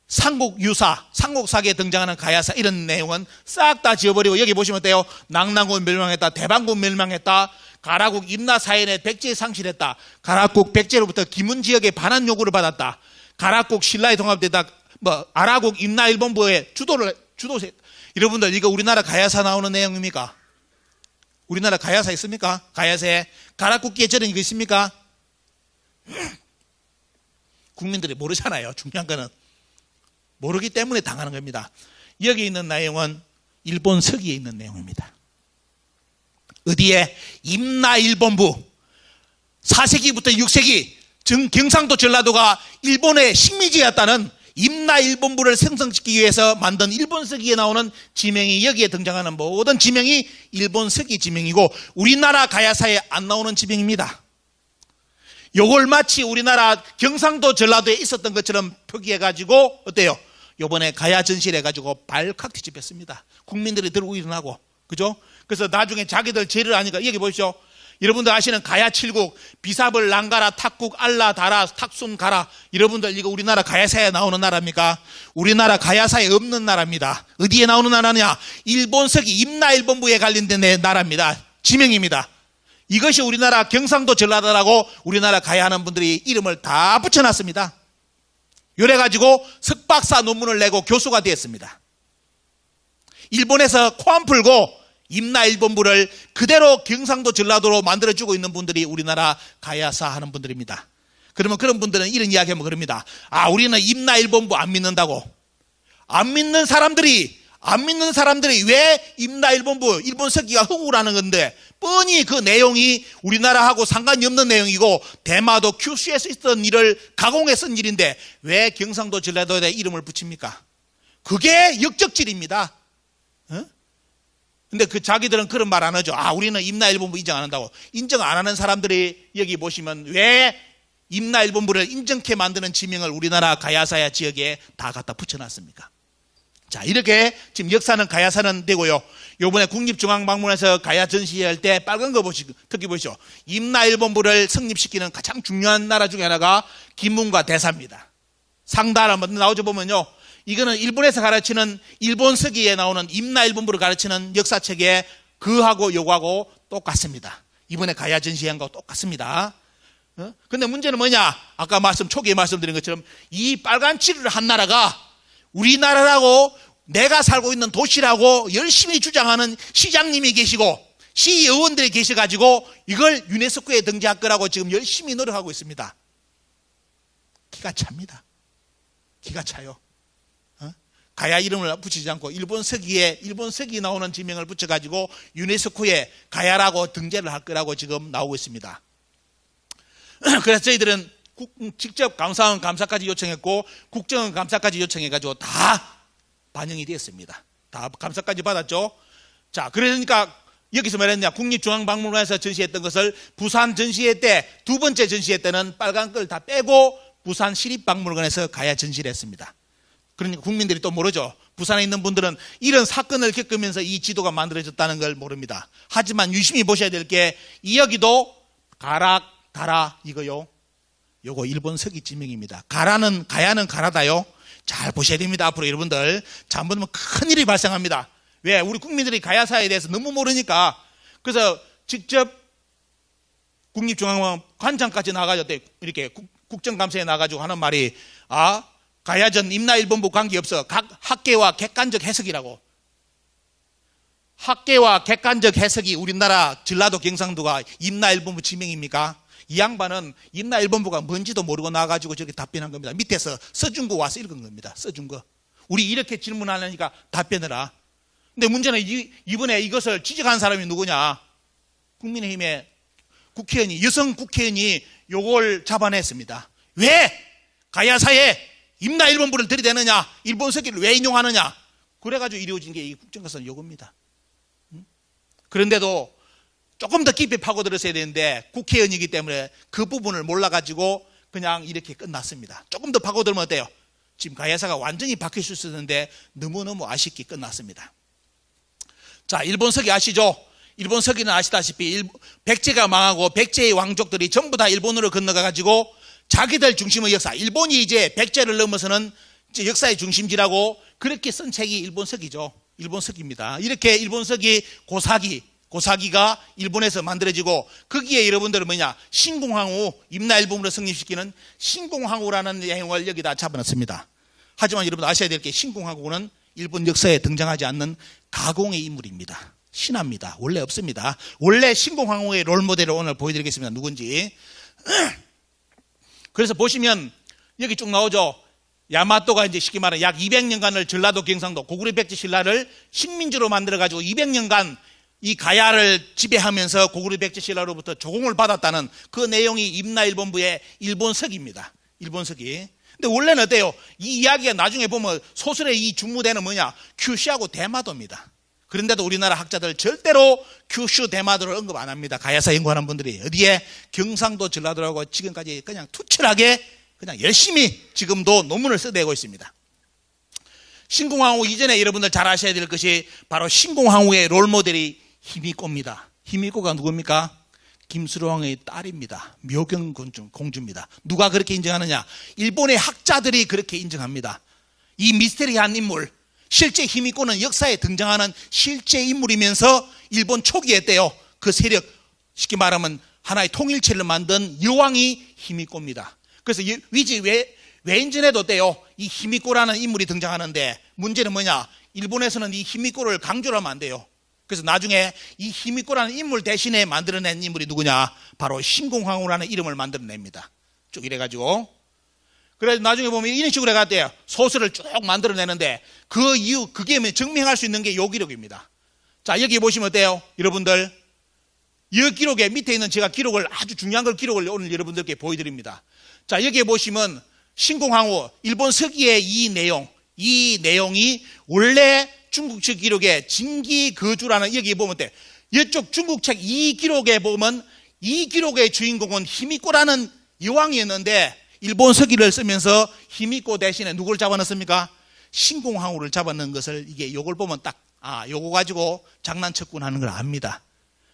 삼국유사, 삼국사기에 등장하는 가야사 이런 내용은 싹 다 지워버리고, 여기 보시면 어때요? 낙랑군 멸망했다, 대방군 멸망했다, 가라국 임나사연에 백제 상실했다, 가락국 백제로부터 기문지역에 반환 요구를 받았다, 가락국 신라에 통합되다, 아라국 임나일본부의 주도세. 여러분들 이거 우리나라 가야사 나오는 내용입니까? 우리나라 가야사 있습니까? 가야사에 가락국기에 저런 이거 있습니까? 국민들이 모르잖아요. 중요한 거는 모르기 때문에 당하는 겁니다. 여기 있는 내용은 일본 서기에 있는 내용입니다. 어디에? 임나일본부. 4세기부터 6세기 경상도 전라도가 일본의 식민지였다는 임나일본부를 생성시키기 위해서 만든 일본 서기에 나오는 지명이, 여기에 등장하는 모든 지명이 일본 서기 지명이고 우리나라 가야사에 안 나오는 지명입니다. 요걸 마치 우리나라 경상도 전라도에 있었던 것처럼 표기해가지고 어때요? 요번에 가야 전시를 해가지고 발칵 뒤집혔습니다. 국민들이 들고 일어나고, 그죠? 그래서 나중에 자기들 죄를 아니까, 여기 보십시오. 여러분들 아시는 가야 칠국, 비사벌, 랑가라, 탁국, 알라, 다라, 탁순, 가라. 여러분들 이거 우리나라 가야사에 나오는 나라입니까? 우리나라 가야사에 없는 나라입니다. 어디에 나오는 나라냐? 일본 서기 임나일본부에 관련된 나라입니다. 지명입니다. 이것이 우리나라 경상도 전라도라고 우리나라 가야하는 분들이 이름을 다 붙여놨습니다. 이래가지고 석박사 논문을 내고 교수가 되었습니다. 일본에서 코 안 풀고 임나일본부를 그대로 경상도 전라도로 만들어주고 있는 분들이 우리나라 가야사 하는 분들입니다. 그러면 그런 분들은 이런 이야기하면 그럽니다. 아, 우리는 임나일본부 안 믿는다고. 안 믿는 사람들이 왜 임나일본부, 일본 서기가 허구라는 건데, 뻔히 그 내용이 우리나라하고 상관이 없는 내용이고 대마도 큐슈에서 있던 일을 가공해 쓴 일인데 왜 경상도 전라도에 이름을 붙입니까? 그게 역적질입니다. 근데 그 자기들은 그런 말 안 하죠. 아, 우리는 임나일본부 인정 안 한다고. 인정 안 하는 사람들이 여기 보시면 왜 임나일본부를 인정케 만드는 지명을 우리나라 가야사야 지역에 다 갖다 붙여놨습니까? 자, 이렇게 지금 역사는 가야사는 되고요. 요번에 국립중앙박물관에서 가야 전시할 때 빨간 거 보시고, 특히 보시죠. 임나일본부를 성립시키는 가장 중요한 나라 중에 하나가 김문과 대사입니다. 상달 한번 나오죠 보면요. 이거는 일본에서 가르치는 일본 서기에 나오는 임나일본부를 가르치는 역사책에 그하고 요거하고 똑같습니다. 이번에 가야 전시한 거 똑같습니다. 근데 문제는 뭐냐? 아까 초기에 말씀드린 것처럼 이 빨간 칠을 한 나라가 우리나라라고, 내가 살고 있는 도시라고 열심히 주장하는 시장님이 계시고 시의원들이 계셔가지고 이걸 유네스코에 등재할 거라고 지금 열심히 노력하고 있습니다. 기가 찹니다. 기가 차요. 가야 이름을 붙이지 않고 일본 서기에 나오는 지명을 붙여가지고 유네스코에 가야라고 등재를 할 거라고 지금 나오고 있습니다. 그래서 저희들은 직접 감사원 감사까지 요청했고 국정원 감사까지 요청해가지고 다 반영이 되었습니다. 다 감사까지 받았죠. 자, 그러니까 여기서 말했냐, 국립중앙박물관에서 전시했던 것을 부산 전시회 때, 두 번째 전시회 때는 빨간 걸 다 빼고 부산 시립박물관에서 가야 전시를 했습니다. 그러니까 국민들이 또 모르죠. 부산에 있는 분들은 이런 사건을 겪으면서 이 지도가 만들어졌다는 걸 모릅니다. 하지만 유심히 보셔야 될 게, 이 여기도 가락, 가라 이거요. 요거 일본 서기 지명입니다. 가야는 가라다요. 잘 보셔야 됩니다. 앞으로 여러분들 잘못하면 큰일이 발생합니다. 왜? 우리 국민들이 가야사에 대해서 너무 모르니까. 그래서 직접 국립중앙관 관장까지 나가가지고 이렇게 국정감사에 나가가지고 하는 말이, 가야전 임나일본부 관계없어. 각 학계와 객관적 해석이라고. 학계와 객관적 해석이 우리나라 전라도 경상도가 임나일본부 지명입니까? 이 양반은 임나일본부가 뭔지도 모르고 나가지고 저렇게 답변한 겁니다. 밑에서 써준 거 와서 읽은 겁니다. 써준 거. 우리 이렇게 질문하려니까 답변해라. 근데 문제는 이번에 이것을 지적한 사람이 누구냐? 국민의힘의 국회의원이, 여성 국회의원이 요걸 잡아냈습니다. 왜 가야사에 임나일본부를 들이대느냐? 일본 서기를 왜 인용하느냐? 그래가지고 이루어진 게 이 국정감사는 요겁니다. 그런데도 조금 더 깊이 파고들었어야 되는데 국회의원이기 때문에 그 부분을 몰라가지고 그냥 이렇게 끝났습니다. 조금 더 파고들면 어때요? 지금 가야사가 완전히 바뀔 수 있었는데 너무너무 아쉽게 끝났습니다. 자, 일본 서기 아시죠? 일본 서기는 아시다시피 백제가 망하고 백제의 왕족들이 전부 다 일본으로 건너가가지고 자기들 중심의 역사, 일본이 이제 백제를 넘어서는 이제 역사의 중심지라고 그렇게 쓴 책이 일본 서기죠. 일본 서기입니다. 이렇게 일본 서기 고사기가 일본에서 만들어지고, 거기에 여러분들은 뭐냐, 신공항우, 임나일본부로 성립시키는 신공항우라는 내용을 여기다 잡아놨습니다. 하지만 여러분 아셔야 될 게, 신공항우는 일본 역사에 등장하지 않는 가공의 인물입니다. 신화입니다. 원래 없습니다. 원래 신공항우의 롤모델을 오늘 보여드리겠습니다. 누군지. 그래서 보시면 여기 쭉 나오죠. 야마토가 이제 쉽게 말하면 약 200년간을 전라도 경상도 고구려 백제 신라를 식민지로 만들어가지고 200년간 이 가야를 지배하면서 고구려 백제 신라로부터 조공을 받았다는 그 내용이 임나일본부의 일본 서기입니다. 일본 서기. 근데 원래는 어때요? 이 이야기가 나중에 보면 소설의 이 중무대는 뭐냐? 큐슈하고 대마도입니다. 그런데도 우리나라 학자들 절대로 큐슈 대마도를 언급 안 합니다. 가야사 연구하는 분들이. 어디에? 경상도 전라도라고 지금까지 그냥 투철하게 그냥 열심히 지금도 논문을 써내고 있습니다. 신공항우 이전에 여러분들 잘 아셔야 될 것이 바로 신공항우의 롤모델이 히미코입니다. 히미코가 누굽니까? 김수로왕의 딸입니다. 묘경 공주입니다. 누가 그렇게 인정하느냐? 일본의 학자들이 그렇게 인정합니다. 이 미스테리한 인물, 실제 히미코는 역사에 등장하는 실제 인물이면서 일본 초기에 때요, 그 세력, 쉽게 말하면 하나의 통일체를 만든 여왕이 히미코입니다. 그래서 위지 외인전에도 때요, 이 히미코라는 인물이 등장하는데 문제는 뭐냐? 일본에서는 이 히미코를 강조를 하면 안 돼요. 그래서 나중에 이 히미코라는 인물 대신에 만들어낸 인물이 누구냐? 바로 신공항우라는 이름을 만들어냅니다. 쭉 이래가지고. 그래서 나중에 보면 이런 식으로 해가지고 소설을 쭉 만들어내는데 그 이유, 그게 증명할 수 있는 게 요 기록입니다. 자, 여기 보시면 어때요? 여러분들. 이 기록에 밑에 있는 제가 기록을 아주 중요한 걸 기록을 오늘 여러분들께 보여드립니다. 자, 여기에 보시면 신공항우, 일본 서기의 이 내용이 원래 중국 책 기록에 진기거주라는, 여기 보면 돼. 이쪽 중국 책 이 기록에 보면 이 기록의 주인공은 히미코라는 여왕이었는데 일본 서기를 쓰면서 히미코 대신에 누굴 잡아넣습니까? 신공항우를 잡아넣은 것을, 이게 요걸 보면 딱, 요거 가지고 장난쳤구나 하는 걸 압니다.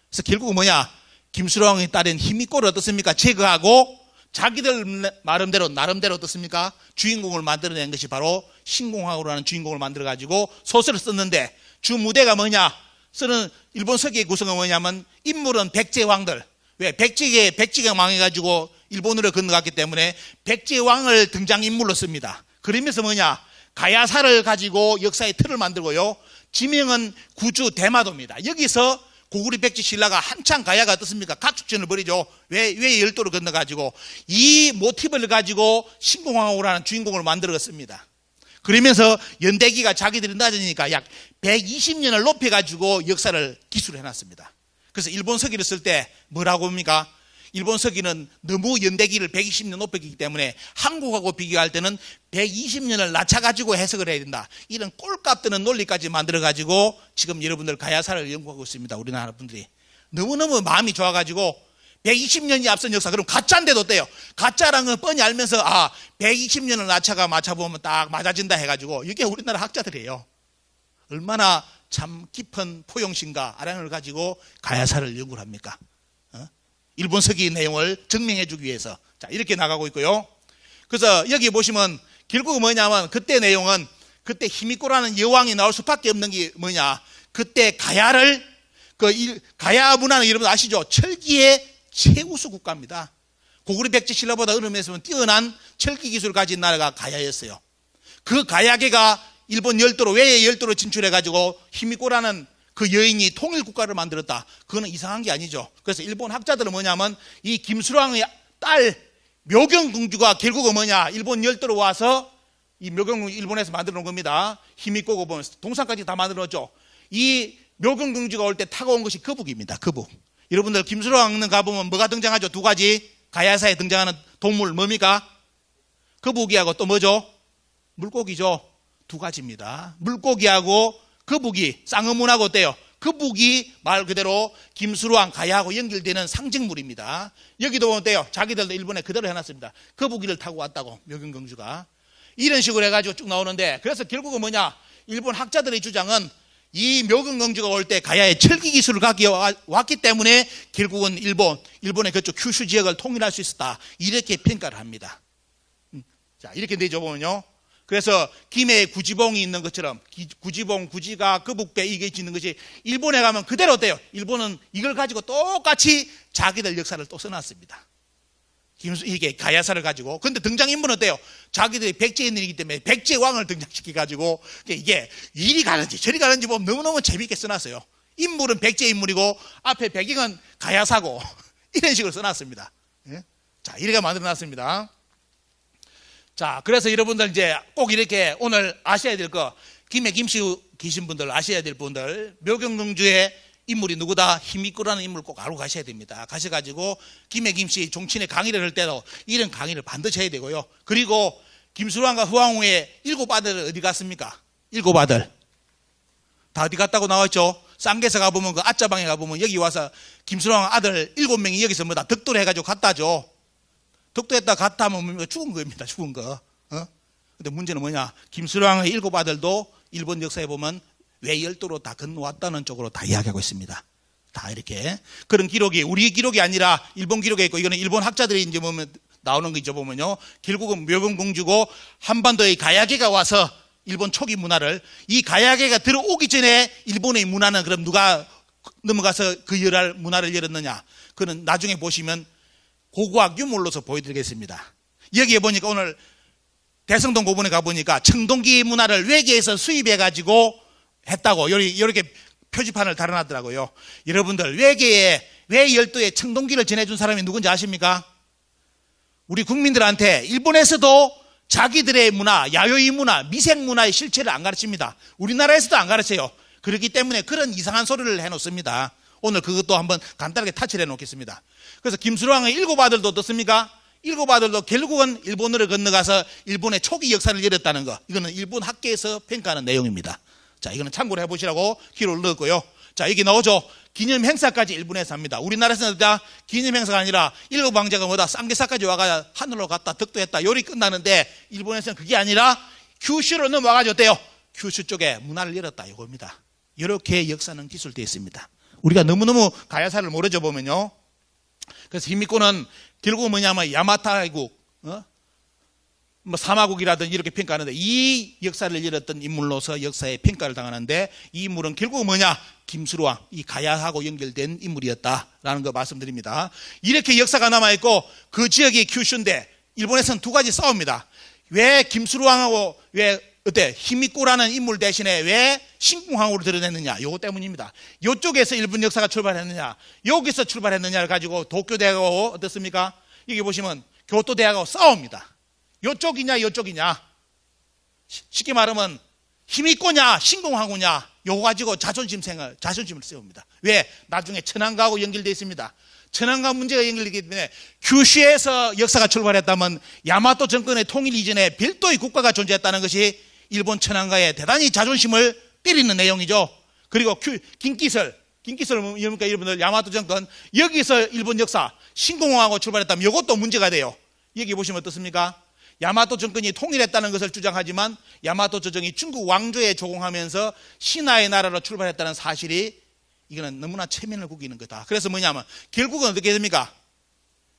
그래서 결국은 뭐냐? 김수로왕의 딸인 히미코를 어떻습니까? 제거하고 자기들 나름대로 어떻습니까? 주인공을 만들어낸 것이 바로 신공항우라는 주인공을 만들어가지고 소설을 썼는데, 주 무대가 뭐냐? 쓰는 일본 서기의 구성은 뭐냐면, 인물은 백제왕들. 왜? 백제가 망해가지고 일본으로 건너갔기 때문에 백제왕을 등장인물로 씁니다. 그러면서 뭐냐? 가야사를 가지고 역사의 틀을 만들고요. 지명은 구주 대마도입니다. 여기서 고구려 백제 신라가 한창 가야가 어떻습니까? 각축전을 벌이죠. 왜 열도를 건너가지고 이 모티브를 가지고 신공항우라는 주인공을 만들었습니다. 그러면서 연대기가 자기들이 낮으니까 약 120년을 높여가지고 역사를 기술해놨습니다. 그래서 일본 서기를 쓸 때 뭐라고 합니까? 일본 서기는 너무 연대기를 120년 높였기 때문에 한국하고 비교할 때는 120년을 낮춰가지고 해석을 해야 된다. 이런 꼴값 드는 논리까지 만들어가지고 지금 여러분들 가야사를 연구하고 있습니다. 우리나라 분들이. 너무너무 마음이 좋아가지고 120년이 앞선 역사, 그럼 가짜인데도 어때요? 가짜라는 건 뻔히 알면서 120년을 맞춰보면 딱 맞아진다 해가지고 이게 우리나라 학자들이에요. 얼마나 참 깊은 포용심과 아량을 가지고 가야사를 연구를 합니까? 일본 서기 내용을 증명해 주기 위해서. 자, 이렇게 나가고 있고요. 그래서 여기 보시면 결국 뭐냐면 그때 내용은 그때 히미코라는 여왕이 나올 수밖에 없는 게 뭐냐. 그때 가야를, 가야 문화는 여러분 아시죠? 철기의 최우수 국가입니다. 고구려 백제 신라보다 어느면에서 뛰어난 철기 기술을 가진 나라가 가야였어요. 그 가야계가 일본 열도로, 외의 열도로 진출해가지고 히미코라는 그 여인이 통일국가를 만들었다. 그거는 이상한 게 아니죠. 그래서 일본 학자들은 뭐냐면 이 김수랑의 딸 묘경공주가 결국은 뭐냐, 일본 열도로 와서 이 묘경공주 일본에서 만들어 놓은 겁니다. 히미코고 보면 동상까지 다 만들어 놨죠. 이 묘경공주가 올 때 타고 온 것이 거북입니다. 거북. 여러분들 김수랑릉 가보면 뭐가 등장하죠? 두 가지. 가야사에 등장하는 동물 뭡니까? 거북이하고 또 뭐죠? 물고기죠. 두 가지입니다. 물고기하고 거북이, 쌍어문하고 어때요? 거북이 말 그대로 김수로왕 가야하고 연결되는 상징물입니다. 여기도 보면 어때요? 자기들도 일본에 그대로 해놨습니다. 거북이를 타고 왔다고, 묘경공주가. 이런 식으로 해가지고 쭉 나오는데, 그래서 결국은 뭐냐, 일본 학자들의 주장은 이 묘경공주가 올 때 가야의 철기 기술을 갖기 왔기 때문에 결국은 일본의 그쪽 큐슈 지역을 통일할 수 있었다. 이렇게 평가를 합니다. 자, 이렇게 내줘 보면요. 그래서 김해에 구지봉이 있는 것처럼 구지봉, 구지가, 거북배 이게 있는 것이 일본에 가면 그대로 어때요? 일본은 이걸 가지고 똑같이 자기들 역사를 또 써놨습니다. 이게 가야사를 가지고. 근데 등장인물은 어때요? 자기들이 백제인들이기 때문에 백제왕을 등장시켜가지고 이게 이리 가는지 저리 가는지 보면 너무너무 재밌게 써놨어요. 인물은 백제인물이고 앞에 배경은 가야사고 이런 식으로 써놨습니다. 예? 자, 이렇게 만들어놨습니다. 자, 그래서 여러분들 이제 꼭 이렇게 오늘 아셔야 될 거, 김해 김씨 계신 분들 아셔야 될 분들, 묘경공주의 인물이 누구다? 히미코라는 인물을 꼭 알고 가셔야 됩니다. 가셔가지고 김해 김씨 종친의 강의를 할 때도 이런 강의를 반드시 해야 되고요. 그리고 김수랑과 후왕후의 7아들 어디 갔습니까? 7아들 다 어디 갔다고 나왔죠? 쌍계사 가보면 그 아짜방에 가보면 여기 와서 김수랑 아들 7명이 여기서 뭐다 덕도를 해가지고 갔다죠. 덕도했다 갔다 하면 죽은 겁니다. 죽은 거. 근데 문제는 뭐냐? 김수랑의 7아들도 일본 역사에 보면 외열도로 다 건너왔다는 쪽으로 다 이야기하고 있습니다. 다 이렇게. 그런 기록이 우리 기록이 아니라 일본 기록에 있고, 이거는 일본 학자들이 이제 보면 나오는 거 있죠 보면요. 결국은 묘경공주고 한반도의 가야계가 와서 일본 초기 문화를, 이 가야계가 들어오기 전에 일본의 문화는 그럼 누가 넘어가서 그 열할 문화를 열었느냐? 그는 나중에 보시면 고고학 유물로서 보여드리겠습니다. 여기에 보니까 오늘 대성동 고분에 가보니까 청동기 문화를 외계에서 수입해가지고 했다고 이렇게 표지판을 달아놨더라고요. 여러분들 외계에 외열도에 청동기를 전해준 사람이 누군지 아십니까? 우리 국민들한테 일본에서도 자기들의 문화, 야요이 문화, 미생 문화의 실체를 안 가르칩니다. 우리나라에서도 안 가르쳐요. 그렇기 때문에 그런 이상한 소리를 해놓습니다. 오늘 그것도 한번 간단하게 타치를 해놓겠습니다. 그래서 김수랑의 7아들도 어떻습니까? 7아들도 결국은 일본으로 건너가서 일본의 초기 역사를 열었다는 거, 이거는 일본 학계에서 평가하는 내용입니다. 자, 이거는 참고를 해보시라고 기록을 넣었고요. 자, 여기 나오죠. 기념 행사까지 일본에서 합니다. 우리나라에서는 기념 행사가 아니라 7왕자가 뭐다 쌍계사까지 와가 하늘로 갔다 덕도했다 요리 끝나는데, 일본에서는 그게 아니라 큐슈로 넘어가죠. 어때요? 큐슈 쪽에 문화를 열었다 이겁니다. 이렇게 역사는 기술되어 있습니다. 우리가 너무너무 가야사를 모르죠 보면요. 그래서 히미코는 결국은 뭐냐면 야마타국, 뭐 사마국이라든지 이렇게 평가하는데, 이 역사를 열었던 인물로서 역사에 평가를 당하는데, 이 인물은 결국 뭐냐? 김수로왕, 이 가야하고 연결된 인물이었다라는 거 말씀드립니다. 이렇게 역사가 남아있고, 그 지역이 큐슈인데 일본에서는 두 가지 싸웁니다. 왜 김수로왕하고 히미코라는 인물 대신에 왜 신궁항우를 드러냈느냐? 요거 때문입니다. 요쪽에서 일본 역사가 출발했느냐, 여기서 출발했느냐를 가지고 도쿄대학하고 어떻습니까? 여기 보시면 교토대학하고 싸웁니다. 요쪽이냐 요쪽이냐. 쉽게 말하면 히미코냐 신궁항우냐, 요거 가지고 자존심을 세웁니다. 왜? 나중에 천안가하고 연결되어 있습니다. 천황과 문제가 연결되기 때문에 큐슈에서 역사가 출발했다면 야마토 정권의 통일 이전에 별도의 국가가 존재했다는 것이 일본 천황가의 대단히 자존심을 때리는 내용이죠. 그리고 긴기설 뭡니까 여러분들? 야마토 정권, 여기서 일본 역사 신공화하고 출발했다면 이것도 문제가 돼요. 여기 보시면 어떻습니까? 야마토 정권이 통일했다는 것을 주장하지만 야마토 조정이 중국 왕조에 조공하면서 신하의 나라로 출발했다는 사실이 이거는 너무나 체면을 구기는 거다. 그래서 뭐냐면 결국은 어떻게 됩니까?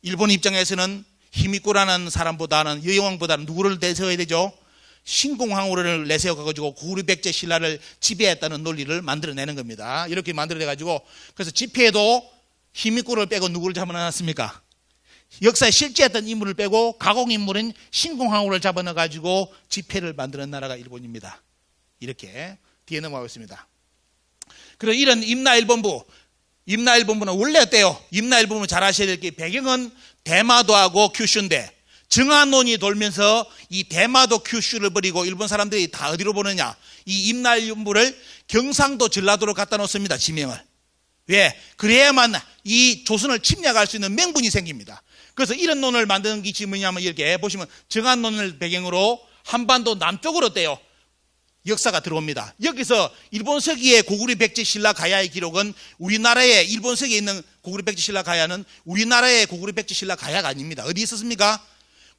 일본 입장에서는 히미코라는 사람보다는 여왕보다는 누구를 내세워야 되죠? 신공황후를 내세워가지고 고구려백제 신라를 지배했다는 논리를 만들어내는 겁니다. 이렇게 만들어내가지고 그래서 집회에도 히미코를 빼고 누구를 잡아놨습니까? 역사에 실제했던 인물을 빼고 가공인물인 신공황후를 잡아넣어가지고 집회를 만드는 나라가 일본입니다. 이렇게 뒤에 넘어가고 있습니다. 그리고 이런 임나일본부는 원래 어때요? 임나일본부 잘 아셔야 될 게 배경은 대마도하고 큐슈인데 정한론이 돌면서 이 대마도 큐슈를 버리고 일본 사람들이 다 어디로 보느냐? 이 임나일본부를 경상도 전라도로 갖다 놓습니다. 지명을. 왜? 그래야만 이 조선을 침략할 수 있는 명분이 생깁니다. 그래서 이런 논을 만드는 게 뭐냐면 이렇게 보시면 정한론을 배경으로 한반도 남쪽으로 어때요? 역사가 들어옵니다. 여기서 일본 서기의 고구려 백제 신라 가야의 기록은 우리나라의 일본 서기에 있는 고구려 백제 신라 가야는 우리나라의 고구려 백제 신라 가야가 아닙니다. 어디 있었습니까?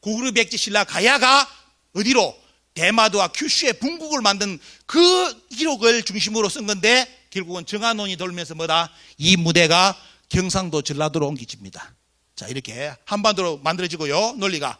고구려 백제 신라 가야가 어디로? 대마도와 큐슈의 분국을 만든 그 기록을 중심으로 쓴 건데 결국은 정한론이 돌면서 뭐다? 이 무대가 경상도 전라도로 옮겨집니다. 자, 이렇게 한반도로 만들어지고요. 논리가.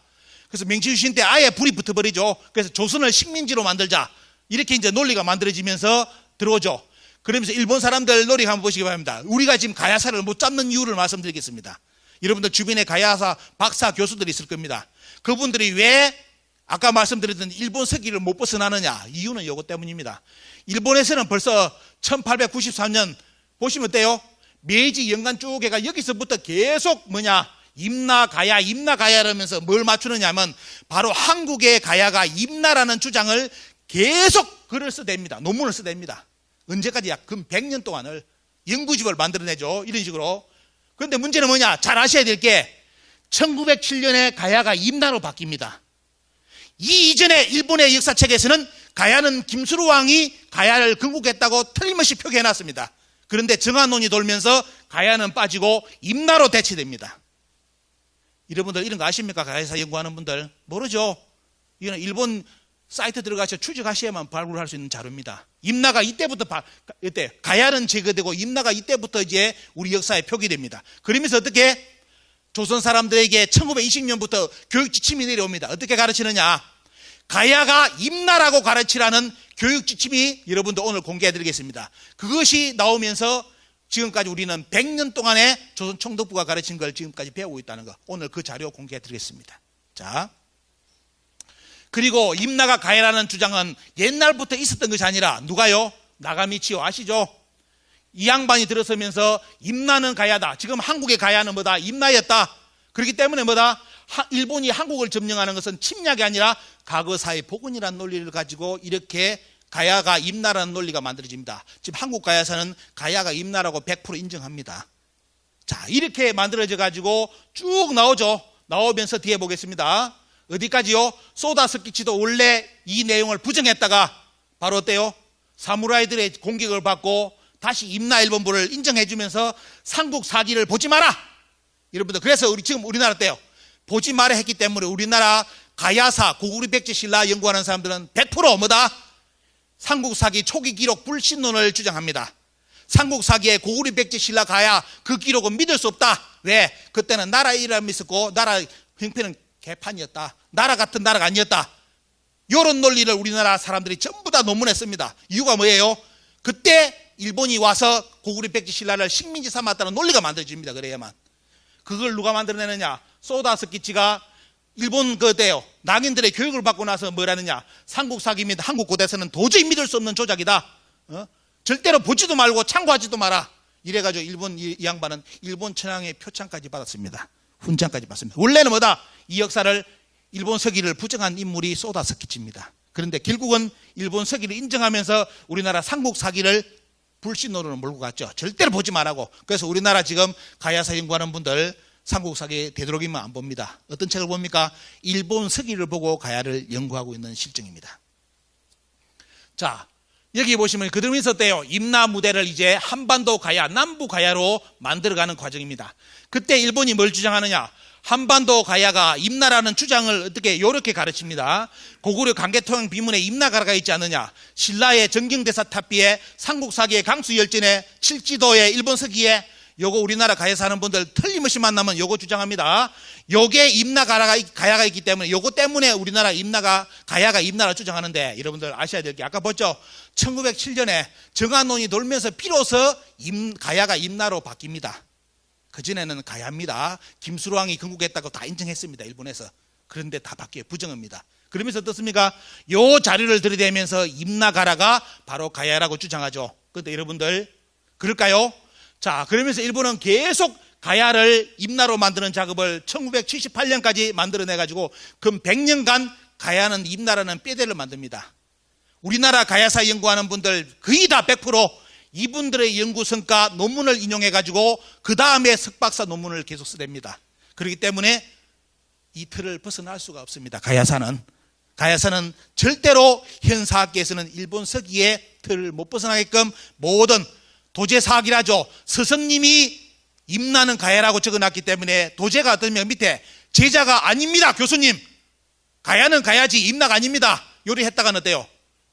그래서 명치유신 때 아예 불이 붙어버리죠. 그래서 조선을 식민지로 만들자. 이렇게 이제 논리가 만들어지면서 들어오죠. 그러면서 일본 사람들 논리 한번 보시기 바랍니다. 우리가 지금 가야사를 못 잡는 이유를 말씀드리겠습니다. 여러분들 주변에 가야사 박사 교수들이 있을 겁니다. 그분들이 왜 아까 말씀드렸던 일본 서기를 못 벗어나느냐? 이유는 이것 때문입니다. 일본에서는 벌써 1893년 보시면 어때요? 메이지 연간 쭉 해가 여기서부터 계속 임나가야라면서 뭘 맞추느냐 하면 바로 한국의 가야가 임나라는 주장을 계속 글을 써댑니다. 논문을 써댑니다. 언제까지? 약 근 100년 동안을 연구집을 만들어내죠. 이런 식으로. 그런데 문제는 뭐냐? 잘 아셔야 될 게 1907년에 가야가 임나로 바뀝니다. 이 이전에 일본의 역사책에서는 가야는 김수로 왕이 가야를 건국했다고 틀림없이 표기해놨습니다. 그런데 정한론이 돌면서 가야는 빠지고 임나로 대체됩니다. 여러분들 이런 거 아십니까? 가야사 연구하는 분들 모르죠? 이거는 일본 사이트 들어가서 추적하셔야만 발굴할 수 있는 자료입니다. 임나가 이때부터 가야는 제거되고 임나가 이때부터 이제 우리 역사에 표기됩니다. 그러면서 어떻게 조선 사람들에게 1920년부터 교육 지침이 내려옵니다. 어떻게 가르치느냐? 가야가 임나라고 가르치라는 교육 지침이 여러분들 오늘 공개해 드리겠습니다. 그것이 나오면서 지금까지 우리는 100년 동안에 조선 총독부가 가르친 걸 지금까지 배우고 있다는 거, 오늘 그 자료 공개해 드리겠습니다. 자, 그리고 임나가 가야라는 주장은 옛날부터 있었던 것이 아니라 누가요? 나가미치오 아시죠? 이 양반이 들어서면서 임나는 가야다. 지금 한국의 가야는 뭐다? 임나였다. 그렇기 때문에 뭐다? 일본이 한국을 점령하는 것은 침략이 아니라 과거사의 복원이라는 논리를 가지고 이렇게 가야가 임나라는 논리가 만들어집니다. 지금 한국 가야사는 가야가 임나라고 100% 인정합니다. 자, 이렇게 만들어져 가지고 쭉 나오죠. 나오면서 뒤에 보겠습니다. 어디까지요? 소다 스키치도 원래 이 내용을 부정했다가 바로 어때요? 사무라이들의 공격을 받고 다시 임나일본부를 인정해주면서 삼국 사기를 보지 마라. 여러분들 그래서 지금 우리나라 때요. 보지 마라 했기 때문에 우리나라 가야사 고구려 백제 신라 연구하는 사람들은 100% 뭐다? 삼국 사기 초기 기록 불신론을 주장합니다. 삼국 사기의 고구려 백제 신라 가야 그 기록은 믿을 수 없다. 왜? 그때는 나라 이름이 있었고 나라 형편은 개판이었다. 나라 같은 나라가 아니었다. 이런 논리를 우리나라 사람들이 전부 다 논문에 씁니다. 이유가 뭐예요? 그때 일본이 와서 고구려 백제 신라를 식민지 삼았다는 논리가 만들어집니다. 그래야만. 그걸 누가 만들어내느냐? 소다 스키치가 일본 그때요. 낭인들의 교육을 받고 나서 뭐라느냐? 삼국 사기입니다. 한국 고대에서는 도저히 믿을 수 없는 조작이다. 절대로 보지도 말고 참고하지도 마라. 이래가지고 일본 이 양반은 일본 천황의 표창까지 받았습니다. 훈장까지 받습니다. 원래는 뭐다? 이 역사를 일본 서기를 부정한 인물이 소다 스키치입니다. 그런데 결국은 일본 서기를 인정하면서 우리나라 삼국 사기를 불신론으로 몰고 갔죠. 절대로 보지 말라고. 그래서 우리나라 지금 가야사 연구하는 분들 삼국사기 되도록이면 안 봅니다. 어떤 책을 봅니까? 일본 서기를 보고 가야를 연구하고 있는 실정입니다. 자, 여기 보시면 그대로 있었대요. 임나무대를 이제 한반도 가야, 남부 가야로 만들어가는 과정입니다. 그때 일본이 뭘 주장하느냐? 한반도 가야가 임나라는 주장을 어떻게 요렇게 가르칩니다. 고구려 강개토양 비문에 임나가라가 있지 않느냐. 신라의 정경대사 탑비에 삼국사기의 강수열전에 칠지도의 일본 서기에 요거 우리나라 가야사 하는 분들 틀림없이 만나면 요거 주장합니다. 요게 가야가 있기 때문에 요거 때문에 우리나라 가야가 임나라 주장하는데 여러분들 아셔야 될 게 아까 봤죠? 1907년에 정한론이 돌면서 비로소 가야가 임나로 바뀝니다. 그전에는 가야입니다. 김수로왕이 건국했다고 다 인정했습니다. 일본에서. 그런데 다 바뀌어요. 부정합니다. 그러면서 어떻습니까? 요 자료를 들이대면서 임나가라가 바로 가야라고 주장하죠. 그런데 여러분들 그럴까요? 자, 그러면서 일본은 계속 가야를 임나로 만드는 작업을 1978년까지 만들어내가지고 그 100년간 가야는 임나라는 뼈대를 만듭니다. 우리나라 가야사 연구하는 분들 거의 다 100% 이분들의 연구 성과 논문을 인용해가지고 그 다음에 석박사 논문을 계속 쓰냅니다. 그렇기 때문에 이 틀을 벗어날 수가 없습니다. 가야사는 절대로 현사학계에서는 일본 서기의 틀을 못 벗어나게끔 모든 도제사학이라죠. 스승님이 임나는 가야라고 적어놨기 때문에 도제가 어떠면 밑에 제자가 아닙니다. 교수님 가야는 가야지 임나가 아닙니다. 요리 했다가는 어때요?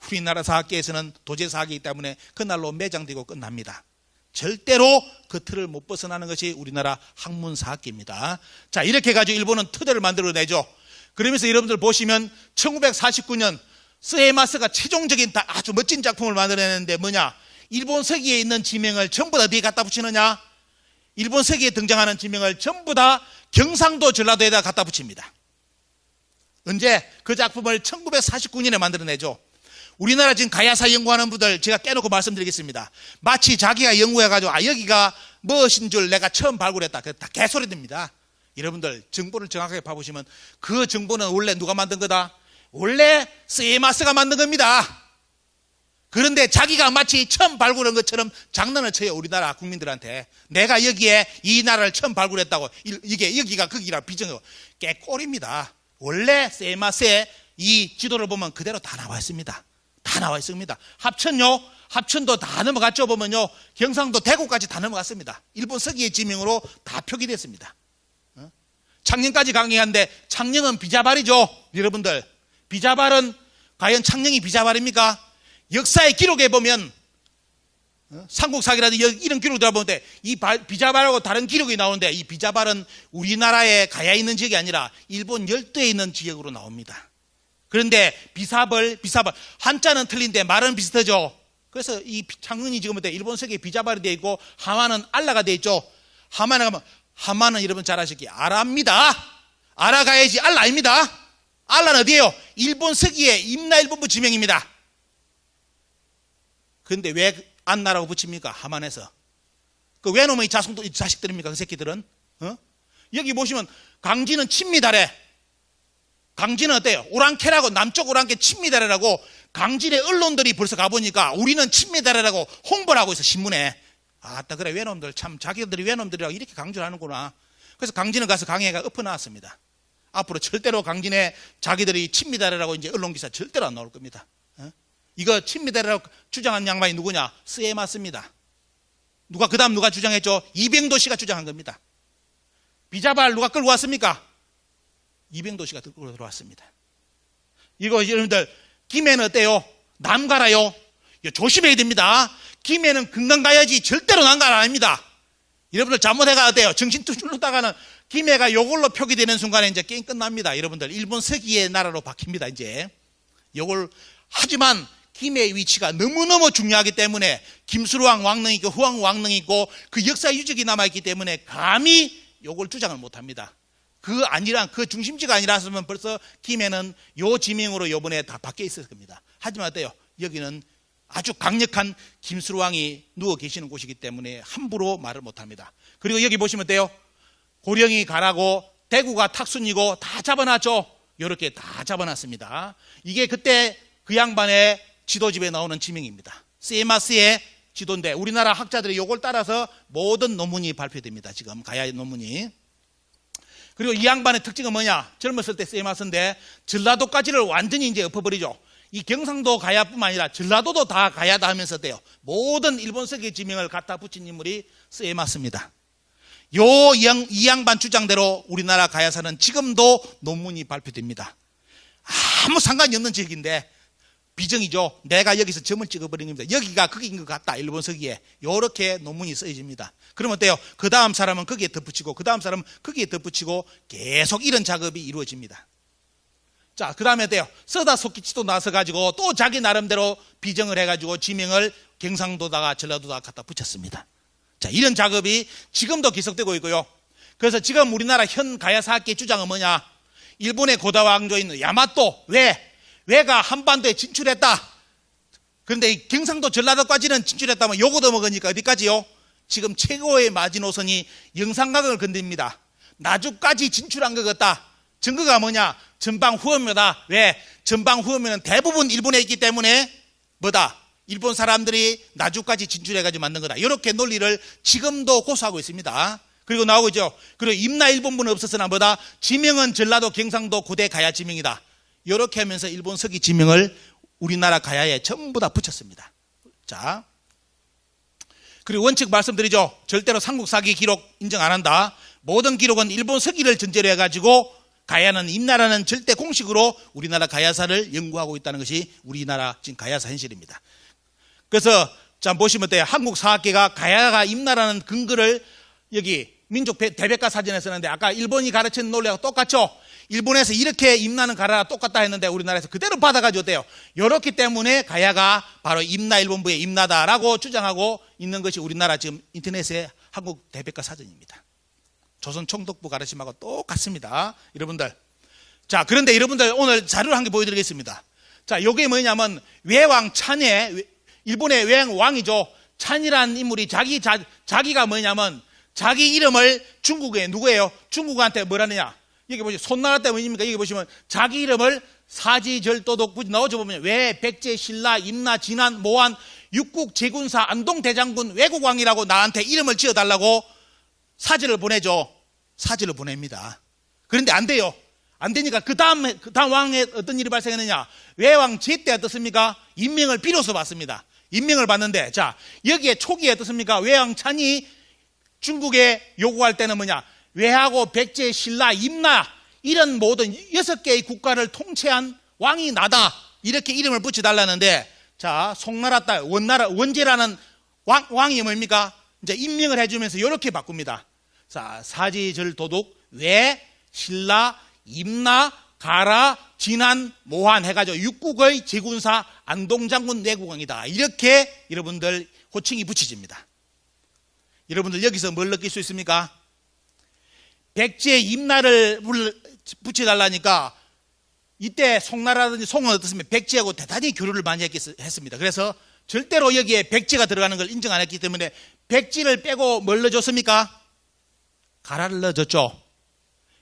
우리나라 사학계에서는 도제사학이기 때문에 그날로 매장되고 끝납니다. 절대로 그 틀을 못 벗어나는 것이 우리나라 학문사학계입니다. 자, 이렇게 해가지고 일본은 토대를 만들어내죠. 그러면서 여러분들 보시면 1949년 스에마스가 최종적인 아주 멋진 작품을 만들어내는데 뭐냐? 일본 서기에 있는 지명을 전부 다 어디에 갖다 붙이느냐? 일본 서기에 등장하는 지명을 전부 다 경상도 전라도에다 갖다 붙입니다. 언제? 그 작품을 1949년에 만들어내죠. 우리나라 지금 가야사 연구하는 분들 제가 깨놓고 말씀드리겠습니다. 마치 자기가 연구해가지고 여기가 무엇인 줄 내가 처음 발굴했다. 다 개소리입니다. 여러분들 정보를 정확하게 봐보시면 그 정보는 원래 누가 만든 거다? 원래 스에마스가 만든 겁니다. 그런데 자기가 마치 처음 발굴한 것처럼 장난을 쳐요. 우리나라 국민들한테. 내가 여기에 이 나라를 처음 발굴했다고. 이게 여기가 거기라 비정하고. 깨꼴입니다. 원래 스에마스의 이 지도를 보면 그대로 다 나와 있습니다. 다 나와 있습니다. 합천도 다 넘어갔죠. 보면요. 경상도 대구까지 다 넘어갔습니다. 일본 서기의 지명으로 다 표기됐습니다. 창녕까지 강행한데 창녕은 비자발이죠. 여러분들 비자발은 과연 창녕이 비자발입니까? 역사의 기록에 보면 삼국사기라든지 이런 기록을 들어보는데 이 비자발하고 다른 기록이 나오는데 이 비자발은 우리나라에 가야에 있는 지역이 아니라 일본 열도에 있는 지역으로 나옵니다. 그런데 비사벌 한자는 틀린데 말은 비슷하죠. 그래서 이 창녕이 지금 일본 서기에 비자발이 되어 있고 하마는 알라가 되어 있죠. 하마는 여러분 잘 아시기 아라입니다. 알아가야지 알라 아닙니다. 알라는 어디예요? 일본 서기의 임나일본부 지명입니다. 그런데 왜 안나라고 붙입니까? 하만에서. 그 왜 놈의 자식들입니까? 그 새끼들은. 여기 보시면 강진은 친미다래. 강진은 어때요? 오랑캐라고 남쪽 오랑캐 친미다래라고 강진의 언론들이 벌써 가보니까 우리는 친미다래라고 홍보를 하고 있어 신문에. 아따 그래 외놈들 참 자기들이 외놈들이라고 이렇게 강조를 하는구나. 그래서 강진을 가서 강해가 엎어놨습니다. 앞으로 절대로 강진에 자기들이 친미다래라고 이제 언론기사 절대로 안 나올 겁니다. 이거 친미다래라고 주장한 양반이 누구냐? 스에마스입니다. 그 다음 누가 주장했죠? 이병도 씨가 주장한 겁니다. 비자발 누가 끌고 왔습니까? 이병도 씨가 끌고 들어왔습니다. 이거 여러분들 김해는 어때요? 남가라요? 조심해야 됩니다. 김해는 금강 가야지 절대로 남가 아닙니다. 여러분들 잘못해가 어때요? 정신 뚫다가는 김해가 요걸로 표기되는 순간에 이제 게임 끝납니다. 여러분들 일본 서기의 나라로 바뀝니다. 이제 요걸 하지만 김해의 위치가 너무너무 중요하기 때문에 김수로왕 왕릉이 있고 후왕 왕릉이 있고 그 역사 유적이 남아있기 때문에 감히 요걸 주장을 못합니다. 그 중심지가 아니라서면 벌써 김해는 요 지명으로 요번에 다 바뀌어 있을 겁니다. 하지만 어때요? 여기는 아주 강력한 김수로왕이 누워 계시는 곳이기 때문에 함부로 말을 못합니다. 그리고 여기 보시면 어때요? 고령이 가라고 대구가 탁순이고 다 잡아놨죠. 이렇게 다 잡아놨습니다. 이게 그때 그 양반의 지도집에 나오는 지명입니다. 스에마스의 지도인데 우리나라 학자들이 이걸 따라서 모든 논문이 발표됩니다. 지금 가야 논문이. 그리고 이 양반의 특징은 뭐냐? 젊었을 때 쎄마스인데 전라도까지를 완전히 이제 엎어버리죠. 이 경상도 가야뿐만 아니라 전라도도 다 가야다 하면서 돼요. 모든 일본서기 지명을 갖다 붙인 인물이 쎄마스입니다. 이 양반 주장대로 우리나라 가야사는 지금도 논문이 발표됩니다. 아무 상관이 없는 지역인데 비정이죠. 내가 여기서 점을 찍어버린 겁니다. 여기가 거기인 것 같다. 일본 서기에. 요렇게 논문이 쓰여집니다. 그러면 어때요? 그 다음 사람은 거기에 덧붙이고 그 다음 사람은 거기에 덧붙이고 계속 이런 작업이 이루어집니다. 자, 그 다음에 어때요? 서다 소키치도 나서가지고 또 자기 나름대로 비정을 해가지고 지명을 경상도다가 전라도다가 갖다 붙였습니다. 자, 이런 작업이 지금도 계속되고 있고요. 그래서 지금 우리나라 현 가야사학계의 주장은 뭐냐? 일본의 고다 왕조인 야마토 왜가 한반도에 진출했다. 그런데 경상도 전라도까지는 진출했다면 요거도 먹으니까 어디까지요? 지금 최고의 마지노선이 영산강을 건듭니다. 나주까지 진출한 것 같다. 증거가 뭐냐? 전방후엄이다. 왜? 전방후엄은 대부분 일본에 있기 때문에 뭐다? 일본 사람들이 나주까지 진출해가지고 만든 거다. 이렇게 논리를 지금도 고수하고 있습니다. 그리고 나오고 있죠. 그리고 임나 일본분은 없었으나 뭐다? 지명은 전라도 경상도 고대 가야 지명이다. 이렇게 하면서 일본 서기 지명을 우리나라 가야에 전부 다 붙였습니다. 자, 그리고 원칙 말씀드리죠. 절대로 삼국사기 기록 인정 안 한다. 모든 기록은 일본 서기를 전제로 해가지고 가야는 임나라는 절대 공식으로 우리나라 가야사를 연구하고 있다는 것이 우리나라 지금 가야사 현실입니다. 그래서 자 보시면 돼요. 한국 사학계가 가야가 임나라는 근거를 여기 민족 대백과 사전에 쓰는데 아까 일본이 가르치는 논리하고 똑같죠. 일본에서 이렇게 임나는 가라가 똑같다 했는데 우리나라에서 그대로 받아가지고 어때요? 이렇기 때문에 가야가 바로 임나 일본부의 임나다라고 주장하고 있는 것이 우리나라 지금 인터넷의 한국 대백과 사전입니다. 조선 총독부 가르침하고 똑같습니다. 여러분들. 자, 그런데 여러분들 오늘 자료를 한 개 보여드리겠습니다. 자, 요게 뭐냐면 외왕 찬의 일본의 외왕 왕이죠. 찬이라는 인물이 자기가 뭐냐면 자기 이름을 중국에 누구예요? 중국한테 뭐라느냐? 여기 보시면 손나라 때 뭐입니까? 여기 보시면 자기 이름을 사지절도독 굳이 넣어줘보면 왜 백제, 신라, 임나, 진안, 모한, 육국, 제군사, 안동대장군, 외국왕이라고 나한테 이름을 지어달라고 사지를 보내죠. 사지를 보냅니다. 그런데 안 돼요. 안 되니까 그 다음 왕에 어떤 일이 발생했느냐? 외왕 제때 어떻습니까? 임명을 비로소 받습니다. 임명을 받는데 자 여기에 초기에 어떻습니까? 외왕 찬이 중국에 요구할 때는 뭐냐? 외하고 백제, 신라, 임나 이런 모든 6개의 국가를 통치한 왕이 나다. 이렇게 이름을 붙여달라는데 자 송나라 딸 원제라는 왕이 뭡니까? 이제 임명을 해주면서 이렇게 바꿉니다. 자 사지절도독, 외, 신라, 임나, 가라, 진안, 모한 해가지고 육국의 제군사 안동장군 내국왕이다. 이렇게 여러분들 호칭이 붙여집니다. 여러분들 여기서 뭘 느낄 수 있습니까? 백제 임나를 붙여달라니까 이때 송나라든지 송은 어떻습니까? 백제하고 대단히 교류를 많이 했습니다. 그래서 절대로 여기에 백제가 들어가는 걸 인정 안 했기 때문에 백제를 빼고 뭘 넣어줬습니까? 가라를 넣어줬죠.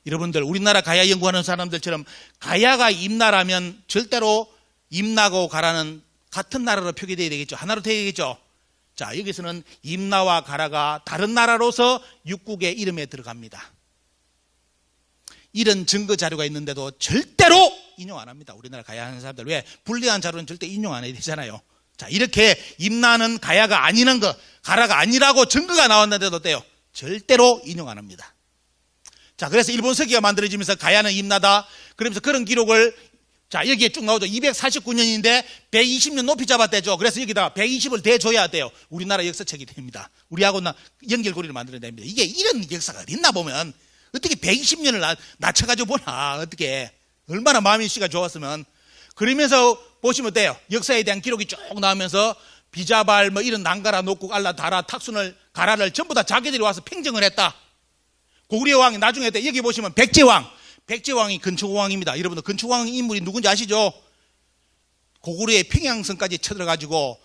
여러분들 우리나라 가야 연구하는 사람들처럼 가야가 임나라면 절대로 임나고 가라는 같은 나라로 표기되어야 되겠죠. 하나로 되어야 되겠죠. 자 여기서는 임나와 가라가 다른 나라로서 육국의 이름에 들어갑니다. 이런 증거 자료가 있는데도 절대로 인용 안 합니다. 우리나라 가야 하는 사람들. 왜? 불리한 자료는 절대 인용 안 해야 되잖아요. 자 이렇게 임나는 가야가 아니는 거 가라가 아니라고 증거가 나왔는데도 어때요? 절대로 인용 안 합니다. 자 그래서 일본 서기가 만들어지면서 가야는 임나다 그러면서 그런 기록을 자 여기에 쭉 나오죠. 249년인데 120년 높이 잡았대죠. 그래서 여기다 120을 대줘야 돼요. 우리나라 역사책이 됩니다. 우리하고 연결고리를 만들어야 됩니다. 이게 이런 역사가 어디 있나 보면 어떻게 120년을 낮춰가지고 보나 어떻게 얼마나 마음이 씨가 좋았으면 그러면서 보시면 돼요. 역사에 대한 기록이 쭉 나오면서 비자발 뭐 이런 난가라 녹국 알라 다라 탁순을 가라를 전부 다 자기들이 와서 팽정을 했다. 고구려 왕이 나중에 때 여기 보시면 백제왕이 근초고왕입니다. 여러분들 근초고왕 인물이 누군지 아시죠? 고구려의 평양성까지 쳐들어가지고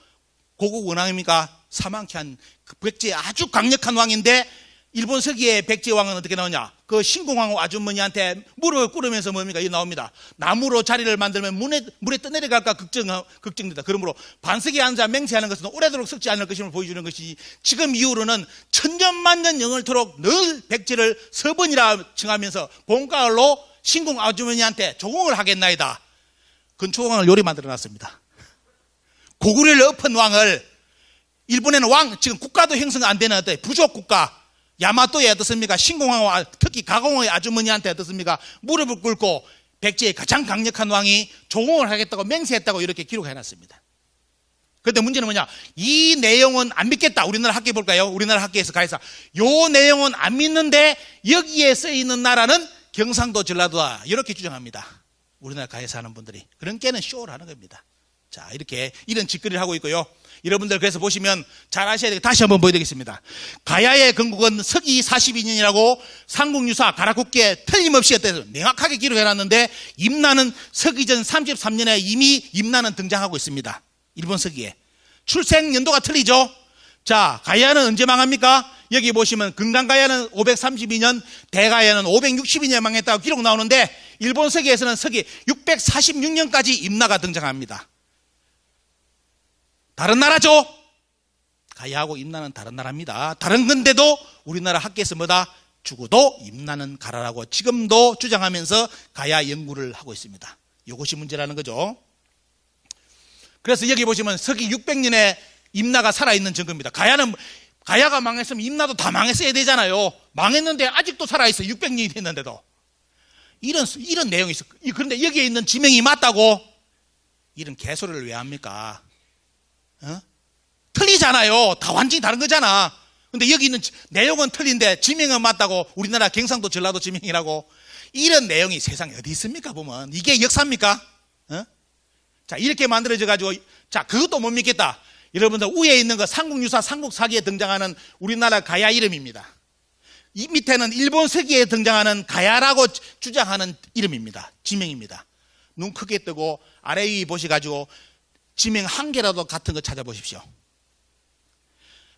고국 원왕입니까? 사망케 한 백제의 아주 강력한 왕인데 일본 서기의 백제왕은 어떻게 나오냐? 그 신공왕 아주머니한테 무릎을 꿇으면서 뭡니까? 이 나옵니다. 나무로 자리를 만들면 물에 떠내려갈까 걱정된다. 그러므로 반석에 앉아 맹세하는 것은 오래도록 썩지 않을 것임을 보여주는 것이지, 지금 이후로는 천년만년 영을토록 늘 백제를 서번이라 칭하면서 본가을로 신공 아주머니한테 조공을 하겠나이다. 건초왕을 요리 만들어놨습니다. 고구려를 엎은 왕을, 일본에는 왕, 지금 국가도 형성 안 되는 어때? 부족 국가, 야마토에 어떻습니까? 신공왕, 특히 가공의 아주머니한테 어떻습니까? 무릎을 꿇고 백제의 가장 강력한 왕이 조공을 하겠다고 맹세했다고 이렇게 기록해놨습니다. 그런데 문제는 뭐냐? 이 내용은 안 믿겠다. 우리나라 학계 볼까요? 우리나라 학계에서 가해사. 요 내용은 안 믿는데 여기에 쓰이는 나라는 경상도 전라도다. 이렇게 주장합니다. 우리나라 가해사 하는 분들이. 그런 게는 쇼를 하는 겁니다. 자, 이렇게 이런 짓거리를 하고 있고요. 여러분들 그래서 보시면 잘 아셔야 되겠다. 다시 한번 보여드리겠습니다. 가야의 건국은 서기 42년이라고 삼국유사 가락국기에 틀림없이 명확하게 기록해놨는데, 임나는 서기전 33년에 이미 임나는 등장하고 있습니다. 일본 서기에. 출생 연도가 틀리죠. 자, 가야는 언제 망합니까? 여기 보시면 금강가야는 532년, 대가야는 562년에 망했다고 기록 나오는데, 일본 서기에서는 서기 646년까지 임나가 등장합니다. 다른 나라죠. 가야하고 임나는 다른 나라입니다. 다른 건데도 우리나라 학계에서 뭐다? 죽어도 임나는 가라라고 지금도 주장하면서 가야 연구를 하고 있습니다. 이것이 문제라는 거죠. 그래서 여기 보시면 서기 600년에 임나가 살아있는 증거입니다. 가야가 망했으면 임나도 다 망했어야 되잖아요. 망했는데 아직도 살아있어. 600년이 됐는데도. 이런 내용이 있어. 그런데 여기에 있는 지명이 맞다고? 이런 개소리를 왜 합니까? 틀리잖아요. 다 완전히 다른 거잖아. 근데 여기 있는 내용은 틀린데 지명은 맞다고, 우리나라 경상도 전라도 지명이라고. 이런 내용이 세상에 어디 있습니까? 보면 이게 역사입니까? 자, 이렇게 만들어져 가지고, 자, 그것도 못 믿겠다. 여러분들 위에 있는 거 삼국유사 삼국사기에 등장하는 우리나라 가야 이름입니다. 이 밑에는 일본 서기에 등장하는 가야라고 주장하는 이름입니다. 지명입니다. 눈 크게 뜨고 아래 위 보셔가지고 지명 한 개라도 같은 거 찾아보십시오.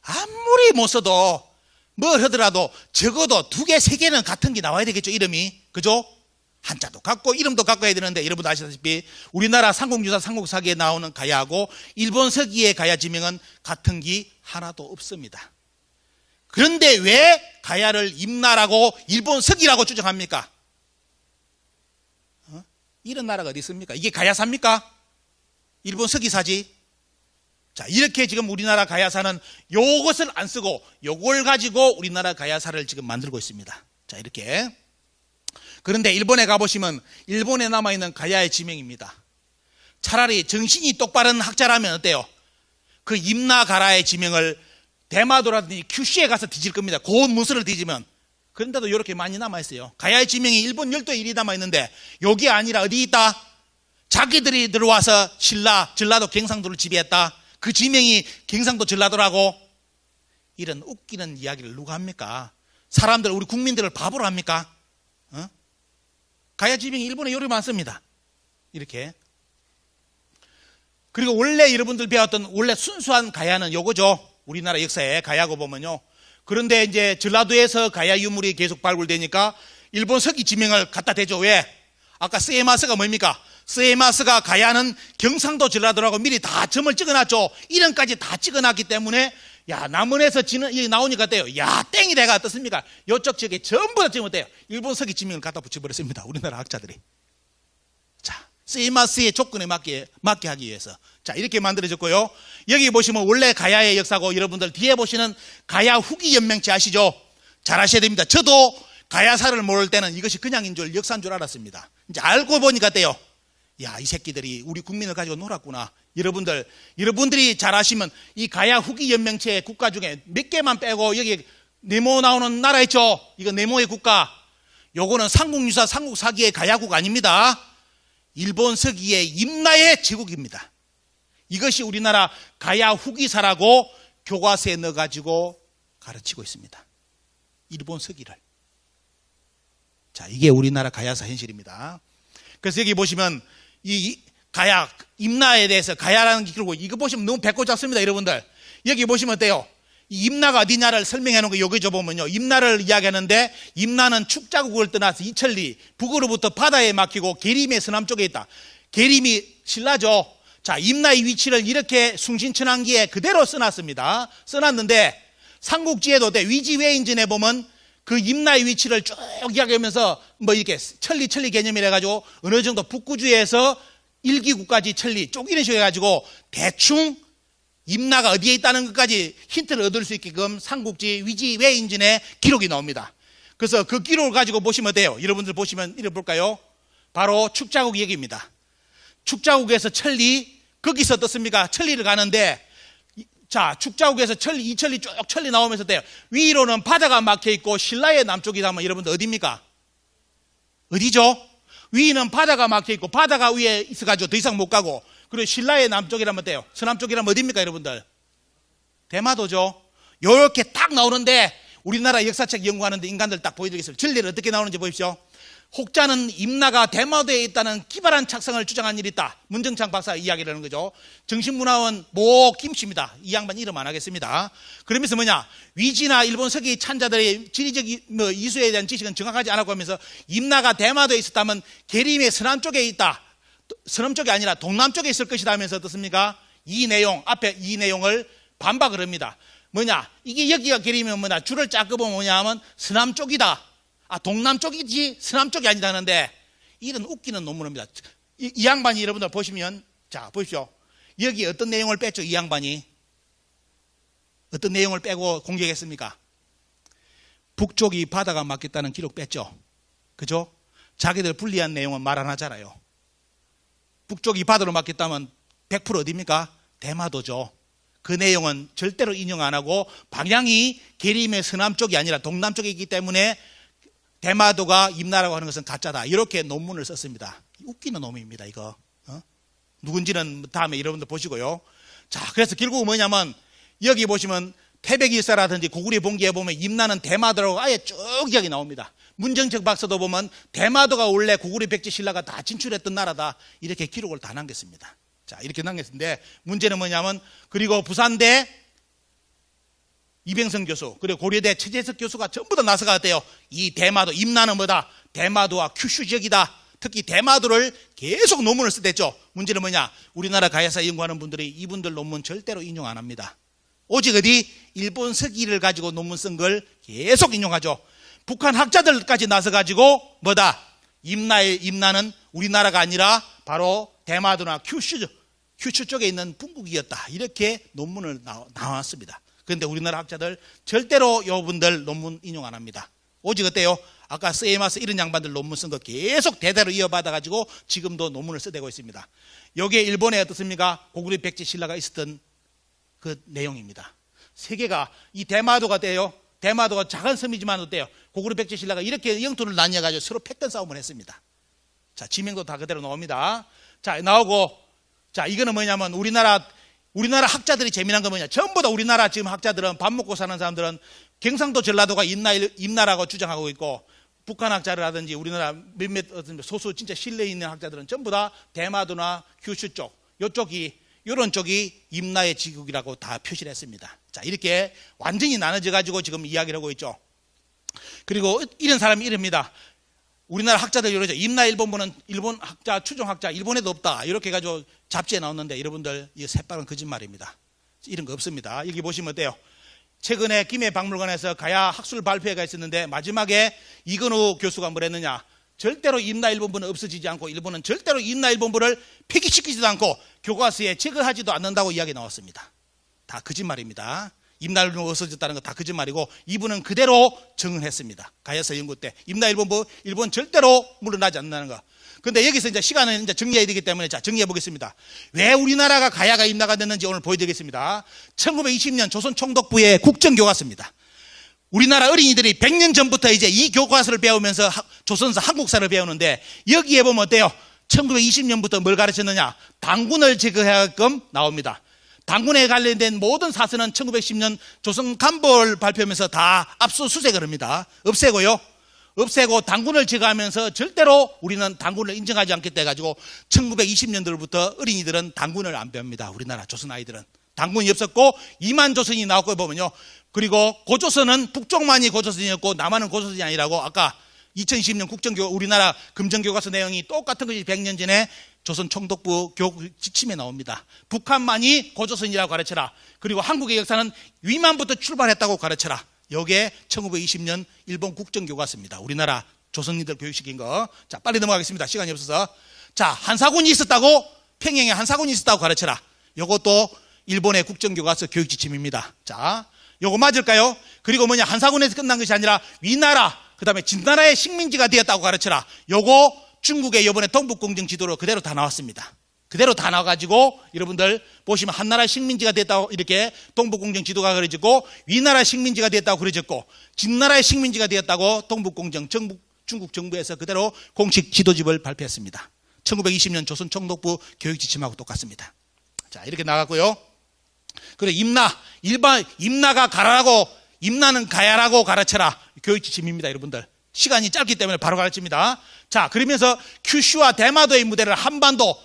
아무리 못 써도 뭘 하더라도 적어도 2개, 3개는 같은 게 나와야 되겠죠, 이름이. 그죠? 한자도 같고 이름도 갖고 해야 되는데, 여러분 아시다시피 우리나라 삼국유사 삼국사기에 나오는 가야하고 일본 서기의 가야 지명은 같은 게 하나도 없습니다. 그런데 왜 가야를 임나라고 일본 서기라고 주장합니까? 이런 나라가 어디 있습니까? 이게 가야사입니까? 일본 서기사지. 자, 이렇게 지금 우리나라 가야사는 요것을 안 쓰고 요걸 가지고 우리나라 가야사를 지금 만들고 있습니다. 자, 이렇게. 그런데 일본에 가보시면 일본에 남아있는 가야의 지명입니다. 차라리 정신이 똑바른 학자라면 어때요? 그 임나가라의 지명을 대마도라든지 큐슈에 가서 뒤질 겁니다. 고운 문서를 뒤지면. 그런데도 이렇게 많이 남아있어요. 가야의 지명이 일본 열도에 일이 남아있는데, 여기 아니라 어디 있다? 자기들이 들어와서 전라도 경상도를 지배했다. 그 지명이 경상도 전라도라고. 이런 웃기는 이야기를 누가 합니까? 사람들, 우리 국민들을 바보로 합니까? 가야 지명이 일본에 요리 많습니다. 이렇게. 그리고 원래 여러분들 배웠던 원래 순수한 가야는 요거죠. 우리나라 역사에 가야고 보면요. 그런데 이제 전라도에서 가야 유물이 계속 발굴되니까 일본 서기 지명을 갖다 대죠. 왜? 아까 스에마스가 뭡니까? 스에마스가 가야는 경상도 전라도라고 미리 다 점을 찍어놨죠. 이름까지 다 찍어놨기 때문에, 야, 남원에서 여기 나오니까 어때요? 야, 땡이 돼가 어떻습니까? 요쪽 지역에 전부 다 지금 어때요? 일본 서기 지명을 갖다 붙여버렸습니다. 우리나라 학자들이. 자, 스에마스의 조건에 맞게 하기 위해서. 자, 이렇게 만들어졌고요. 여기 보시면 원래 가야의 역사고, 여러분들 뒤에 보시는 가야 후기 연맹체 아시죠? 잘 아셔야 됩니다. 저도 가야사를 모를 때는 이것이 그냥인 줄, 역사인 줄 알았습니다. 이제 알고 보니까 어때요? 야, 이 새끼들이 우리 국민을 가지고 놀았구나. 여러분들이 잘 아시면 이 가야 후기 연맹체 국가 중에 몇 개만 빼고 여기 네모 나오는 나라 있죠? 이거 네모의 국가. 요거는 삼국유사 삼국사기의 가야국 아닙니다. 일본 서기의 임나의 제국입니다. 이것이 우리나라 가야 후기사라고 교과서에 넣어가지고 가르치고 있습니다. 일본 서기를. 자, 이게 우리나라 가야사 현실입니다. 그래서 여기 보시면 이 가야, 임나에 대해서 가야라는 게 그리고 이거 보시면 너무 배꼽 잡습니다, 여러분들. 여기 보시면 어때요? 이 임나가 어디냐를 설명해 놓은 거 여기 줘 보면요. 임나를 이야기하는데 임나는 축자국을 떠나서 이천리 북으로부터 바다에 막히고 계림의 서남 쪽에 있다. 계림이 신라죠. 자, 임나의 위치를 이렇게 숭신천왕기에 그대로 써놨습니다. 써놨는데 삼국지에도 위지외인전에 보면 그 임나의 위치를 쭉 이야기하면서 뭐 이렇게 천리 개념이라 가지고 어느 정도 북구주에서 일기구까지 천리 쪽 이런 식으로 해가지고 대충 임나가 어디에 있다는 것까지 힌트를 얻을 수 있게끔 삼국지 위지외인전에 기록이 나옵니다. 그래서 그 기록을 가지고 보시면 돼요. 여러분들 보시면 읽어볼까요? 바로 축자국 얘기입니다. 축자국에서 천리, 거기서 어떻습니까? 천리를 가는데, 자, 축자국에서 천리, 이천리 쭉 천리 나오면서 돼요. 위로는 바다가 막혀 있고 신라의 남쪽이다 하면 여러분들 어디입니까? 어디죠? 위는 바다가 막혀 있고 바다가 위에 있어가지고 더 이상 못 가고, 그리고 신라의 남쪽이라면 돼요. 서남쪽이라면 어디입니까, 여러분들? 대마도죠. 요렇게 딱 나오는데 우리나라 역사책 연구하는데 인간들 딱 보여드리겠습니다. 진리를 어떻게 나오는지 보십시오. 혹자는 임나가 대마도에 있다는 기발한 착상을 주장한 일이 있다. 문정창 박사 이야기를 하는 거죠. 정신문화원 모 김씨입니다. 이 양반 이름 안 하겠습니다. 그러면서 뭐냐, 위지나 일본 서기 찬자들의 지리적 이수에 대한 지식은 정확하지 않았고 하면서 임나가 대마도에 있었다면 계림의 서남쪽에 있다. 서남쪽이 아니라 동남쪽에 있을 것이다 하면서 어떻습니까? 이 내용, 앞에 이 내용을 반박을 합니다. 뭐냐, 이게 여기가 계림이면 뭐냐, 줄을 쫙 끄보면 뭐냐 하면 서남쪽이다. 아, 동남쪽이지 서남쪽이 아니다 하는데, 이런 웃기는 논문입니다. 이 양반이 여러분들 보시면, 자, 보십시오. 여기 어떤 내용을 뺐죠, 이 양반이? 어떤 내용을 빼고 공개했습니까? 북쪽이 바다가 막혔다는 기록 뺐죠. 그죠? 자기들 불리한 내용은 말 안 하잖아요. 북쪽이 바다로 막혔다면 100% 어디입니까? 대마도죠. 그 내용은 절대로 인용 안 하고 방향이 계림의 서남쪽이 아니라 동남쪽에 있기 때문에 대마도가 임나라고 하는 것은 가짜다. 이렇게 논문을 썼습니다. 웃기는 놈입니다, 이거. 누군지는 다음에 여러분들 보시고요. 자, 그래서 결국 뭐냐면 여기 보시면 태백일사라든지 고구려 본기에 보면 임나는 대마도라고 아예 쭉 이야기 나옵니다. 문정책 박사도 보면 대마도가 원래 고구려 백제 신라가 다 진출했던 나라다. 이렇게 기록을 다 남겼습니다. 자, 이렇게 남겼는데 문제는 뭐냐면, 그리고 부산대 이병성 교수, 그리고 고려대 최재석 교수가 전부 다 나서가 어때요? 이 대마도, 임나는 뭐다? 대마도와 큐슈 지역이다. 특히 대마도를 계속 논문을 쓰댔죠. 문제는 뭐냐? 우리나라 가야사 연구하는 분들이 이분들 논문 절대로 인용 안 합니다. 오직 어디? 일본 서기를 가지고 논문 쓴 걸 계속 인용하죠. 북한 학자들까지 나서가지고 뭐다? 임나는 우리나라가 아니라 바로 대마도나 큐슈 쪽에 있는 bun국이었다. 이렇게 논문을 나왔습니다. 그런데 우리나라 학자들 절대로 여러분들 논문 인용 안 합니다. 오직 어때요? 아까 세이마스 이런 양반들 논문 쓴 거 계속 대대로 이어받아가지고 지금도 논문을 써대고 있습니다. 여기에 일본에 어떻습니까? 고구려 백제 신라가 있었던 그 내용입니다. 세계가 이 대마도가 돼요. 대마도가 작은 섬이지만 어때요? 고구려 백제 신라가 이렇게 영토를 나뉘어가지고 서로 패권 싸움을 했습니다. 자, 지명도 다 그대로 나옵니다. 자, 나오고, 자, 이거는 뭐냐면 우리나라 학자들이 재미난 건 뭐냐? 전부 다 우리나라 지금 학자들은 밥 먹고 사는 사람들은 경상도 전라도가 임나라고 주장하고 있고, 북한 학자라든지 우리나라 몇몇 소수 진짜 신뢰 있는 학자들은 전부 다 대마도나 규슈 쪽, 요런 쪽이 임나의 지국이라고 다 표시를 했습니다. 자, 이렇게 완전히 나눠져 가지고 지금 이야기를 하고 있죠. 그리고 이런 사람이 이럽니다. 우리나라 학자들 이러죠. 임나 일본부는 일본 학자, 추종학자, 일본에도 없다. 이렇게 해가지고 잡지에 나오는데 여러분들, 이 새빨간 거짓말입니다. 이런 거 없습니다. 여기 보시면 어때요? 최근에 김해박물관에서 가야 학술 발표회가 있었는데 마지막에 이건우 교수가 뭐랬느냐? 절대로 임나 일본부는 없어지지 않고 일본은 절대로 임나 일본부를 폐기시키지도 않고 교과서에 제거하지도 않는다고 이야기 나왔습니다. 다 거짓말입니다. 임나 일본부 없어졌다는 거 다 거짓말이고 이분은 그대로 증언했습니다. 가야서 연구 때 임나 일본부 일본 절대로 물러나지 않는다는 거. 근데 여기서 이제 시간을 이제 정리해야 되기 때문에 자, 정리해 보겠습니다. 왜 우리나라가 가야가 임나가 됐는지 오늘 보여드리겠습니다. 1920년 조선 총독부의 국정교과서입니다. 우리나라 어린이들이 100년 전부터 이제 이 교과서를 배우면서 조선사 한국사를 배우는데 여기에 보면 어때요? 1920년부터 뭘 가르쳤느냐? 당군을 제거하게끔 나옵니다. 당군에 관련된 모든 사서는 1910년 조선 간보를 발표하면서 다 압수수색을 합니다. 없애고 당군을 제거하면서 절대로 우리는 당군을 인정하지 않겠다 해가지고 1920년도부터 어린이들은 당군을 안 배웁니다. 우리나라 조선 아이들은 당군이 없었고 이만 조선이 나왔고 보면요. 그리고 고조선은 북쪽만이 고조선이었고 남한은 고조선이 아니라고 아까 2020년 우리나라 금정교과서 내용이 똑같은 것이 100년 전에 조선 총독부 교육 지침에 나옵니다. 북한만이 고조선이라고 가르쳐라. 그리고 한국의 역사는 위만부터 출발했다고 가르쳐라. 여기에 1920년 일본 국정교과서입니다. 우리나라 조선인들 교육시킨 거. 자, 빨리 넘어가겠습니다. 시간이 없어서. 자, 한사군이 있었다고, 평양에 한사군이 있었다고 가르쳐라. 요것도 일본의 국정교과서 교육지침입니다. 자, 요거 맞을까요? 그리고 뭐냐, 한사군에서 끝난 것이 아니라 위나라, 그 다음에 진나라의 식민지가 되었다고 가르쳐라. 요거 중국의 이번에 동북공정 지도로 그대로 다 나왔습니다. 그대로 다 나와가지고 여러분들 보시면 한나라 식민지가 됐다고 이렇게 동북공정 지도가 그려졌고, 위나라 식민지가 됐다고 그려졌고, 진나라의 식민지가 되었다고 동북공정 중국 정부에서 그대로 공식 지도집을 발표했습니다. 1920년 조선 총독부 교육지침하고 똑같습니다. 자, 이렇게 나갔고요. 그리고 임나가 가라라고, 임나는 가야라고 가르쳐라. 교육지침입니다, 여러분들. 시간이 짧기 때문에 바로 가르칩니다. 자, 그러면서 큐슈와 대마도의 무대를 한반도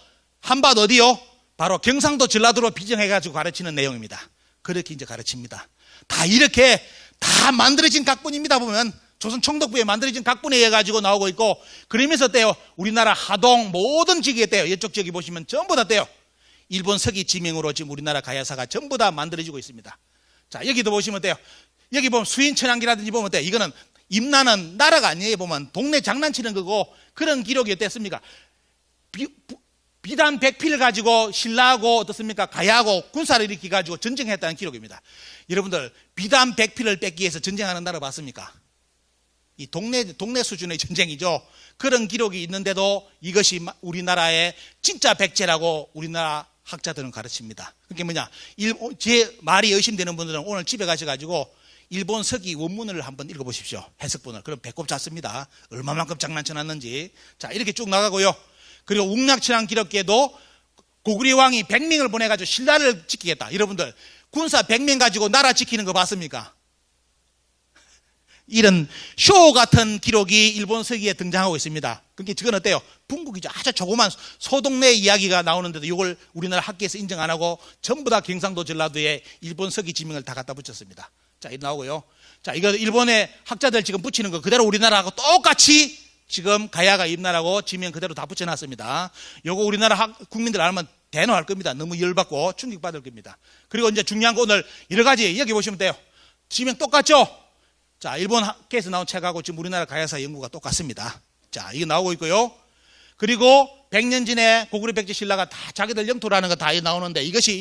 어디요? 바로 경상도 전라도로 비정해가지고 가르치는 내용입니다. 그렇게 이제 가르칩니다. 다 이렇게 다 만들어진 각본입니다. 보면 조선 총독부에 만들어진 각본에 의해 가지고 나오고 있고, 그러면서 떼요. 우리나라 하동 모든 지역에 떼요. 이쪽 지역에 보시면 전부 다 떼요. 일본 서기 지명으로 지금 우리나라 가야사가 전부 다 만들어지고 있습니다. 자, 여기도 보시면 돼요. 여기 보면 수인천왕기라든지 보면 돼요. 이거는 임나는 나라가 아니에요. 보면 동네 장난치는 거고, 그런 기록이 어땠습니까? 비단 100필 가지고 신라하고 어떻습니까? 가야하고 군사를 일으키 가지고 전쟁했다는 기록입니다. 여러분들 비단 100필을 뺏기 위해서 전쟁하는 나라 봤습니까? 이 동네 수준의 전쟁이죠. 그런 기록이 있는데도 이것이 우리나라의 진짜 백제라고 우리나라 학자들은 가르칩니다. 그게 뭐냐? 제 말이 의심되는 분들은 오늘 집에 가셔가지고 일본 서기 원문을 한번 읽어보십시오. 해석본을. 그럼 배꼽 잡습니다. 얼마만큼 장난쳐놨는지. 자, 이렇게 쭉 나가고요. 그리고 웅락천왕 기록계도 고구려 왕이 100명을 보내가지고 신라를 지키겠다. 여러분들 군사 100명 가지고 나라 지키는 거 봤습니까? 이런 쇼 같은 기록이 일본 서기에 등장하고 있습니다. 그게 그건 어때요? 분국이죠. 아주 조그만 소동네 이야기가 나오는데도 이걸 우리나라 학계에서 인정 안 하고 전부 다 경상도 전라도에 일본 서기 지명을 다 갖다 붙였습니다. 자, 이거 나오고요. 자, 이거 일본의 학자들 지금 붙이는 거 그대로 우리나라하고 똑같이 지금 가야가 임나라고 지명 그대로 다 붙여놨습니다. 요거 우리나라 국민들 알면 대노할 겁니다. 너무 열받고 충격받을 겁니다. 그리고 이제 중요한 거 오늘 여러 가지 여기 보시면 돼요. 지명 똑같죠? 자, 일본 학계에서 나온 책하고 지금 우리나라 가야사 연구가 똑같습니다. 자, 이거 나오고 있고요. 그리고 100년 전에 고구려 백제 신라가 다 자기들 영토라는 거 다 나오는데 이것이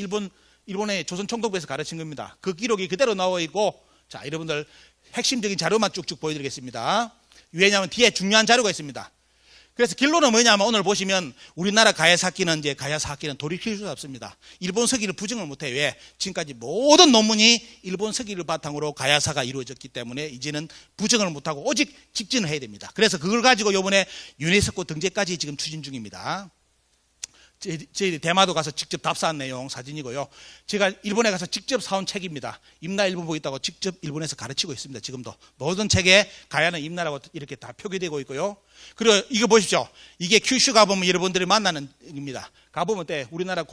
일본의 조선 총독부에서 가르친 겁니다. 그 기록이 그대로 나와 있고, 자, 여러분들 핵심적인 자료만 쭉쭉 보여드리겠습니다. 왜냐하면 뒤에 중요한 자료가 있습니다. 그래서 결론은 뭐냐면 오늘 보시면 우리나라 가야사 학기는 돌이킬 수 없습니다. 일본 서기를 부정을 못해요. 왜? 지금까지 모든 논문이 일본 서기를 바탕으로 가야사가 이루어졌기 때문에 이제는 부정을 못하고 오직 직진을 해야 됩니다. 그래서 그걸 가지고 이번에 유네스코 등재까지 지금 추진 중입니다. 저희 대마도 가서 직접 답사한 내용 사진이고요. 제가 일본에 가서 직접 사온 책입니다. 임나 일본 보고 있다고 직접 일본에서 가르치고 있습니다. 지금도 모든 책에 가야는 임나라고 이렇게 다 표기되고 있고요. 그리고 이거 보십시오. 이게 큐슈 가보면 여러분들이 만나는 입니다. 가보면 때 우리나라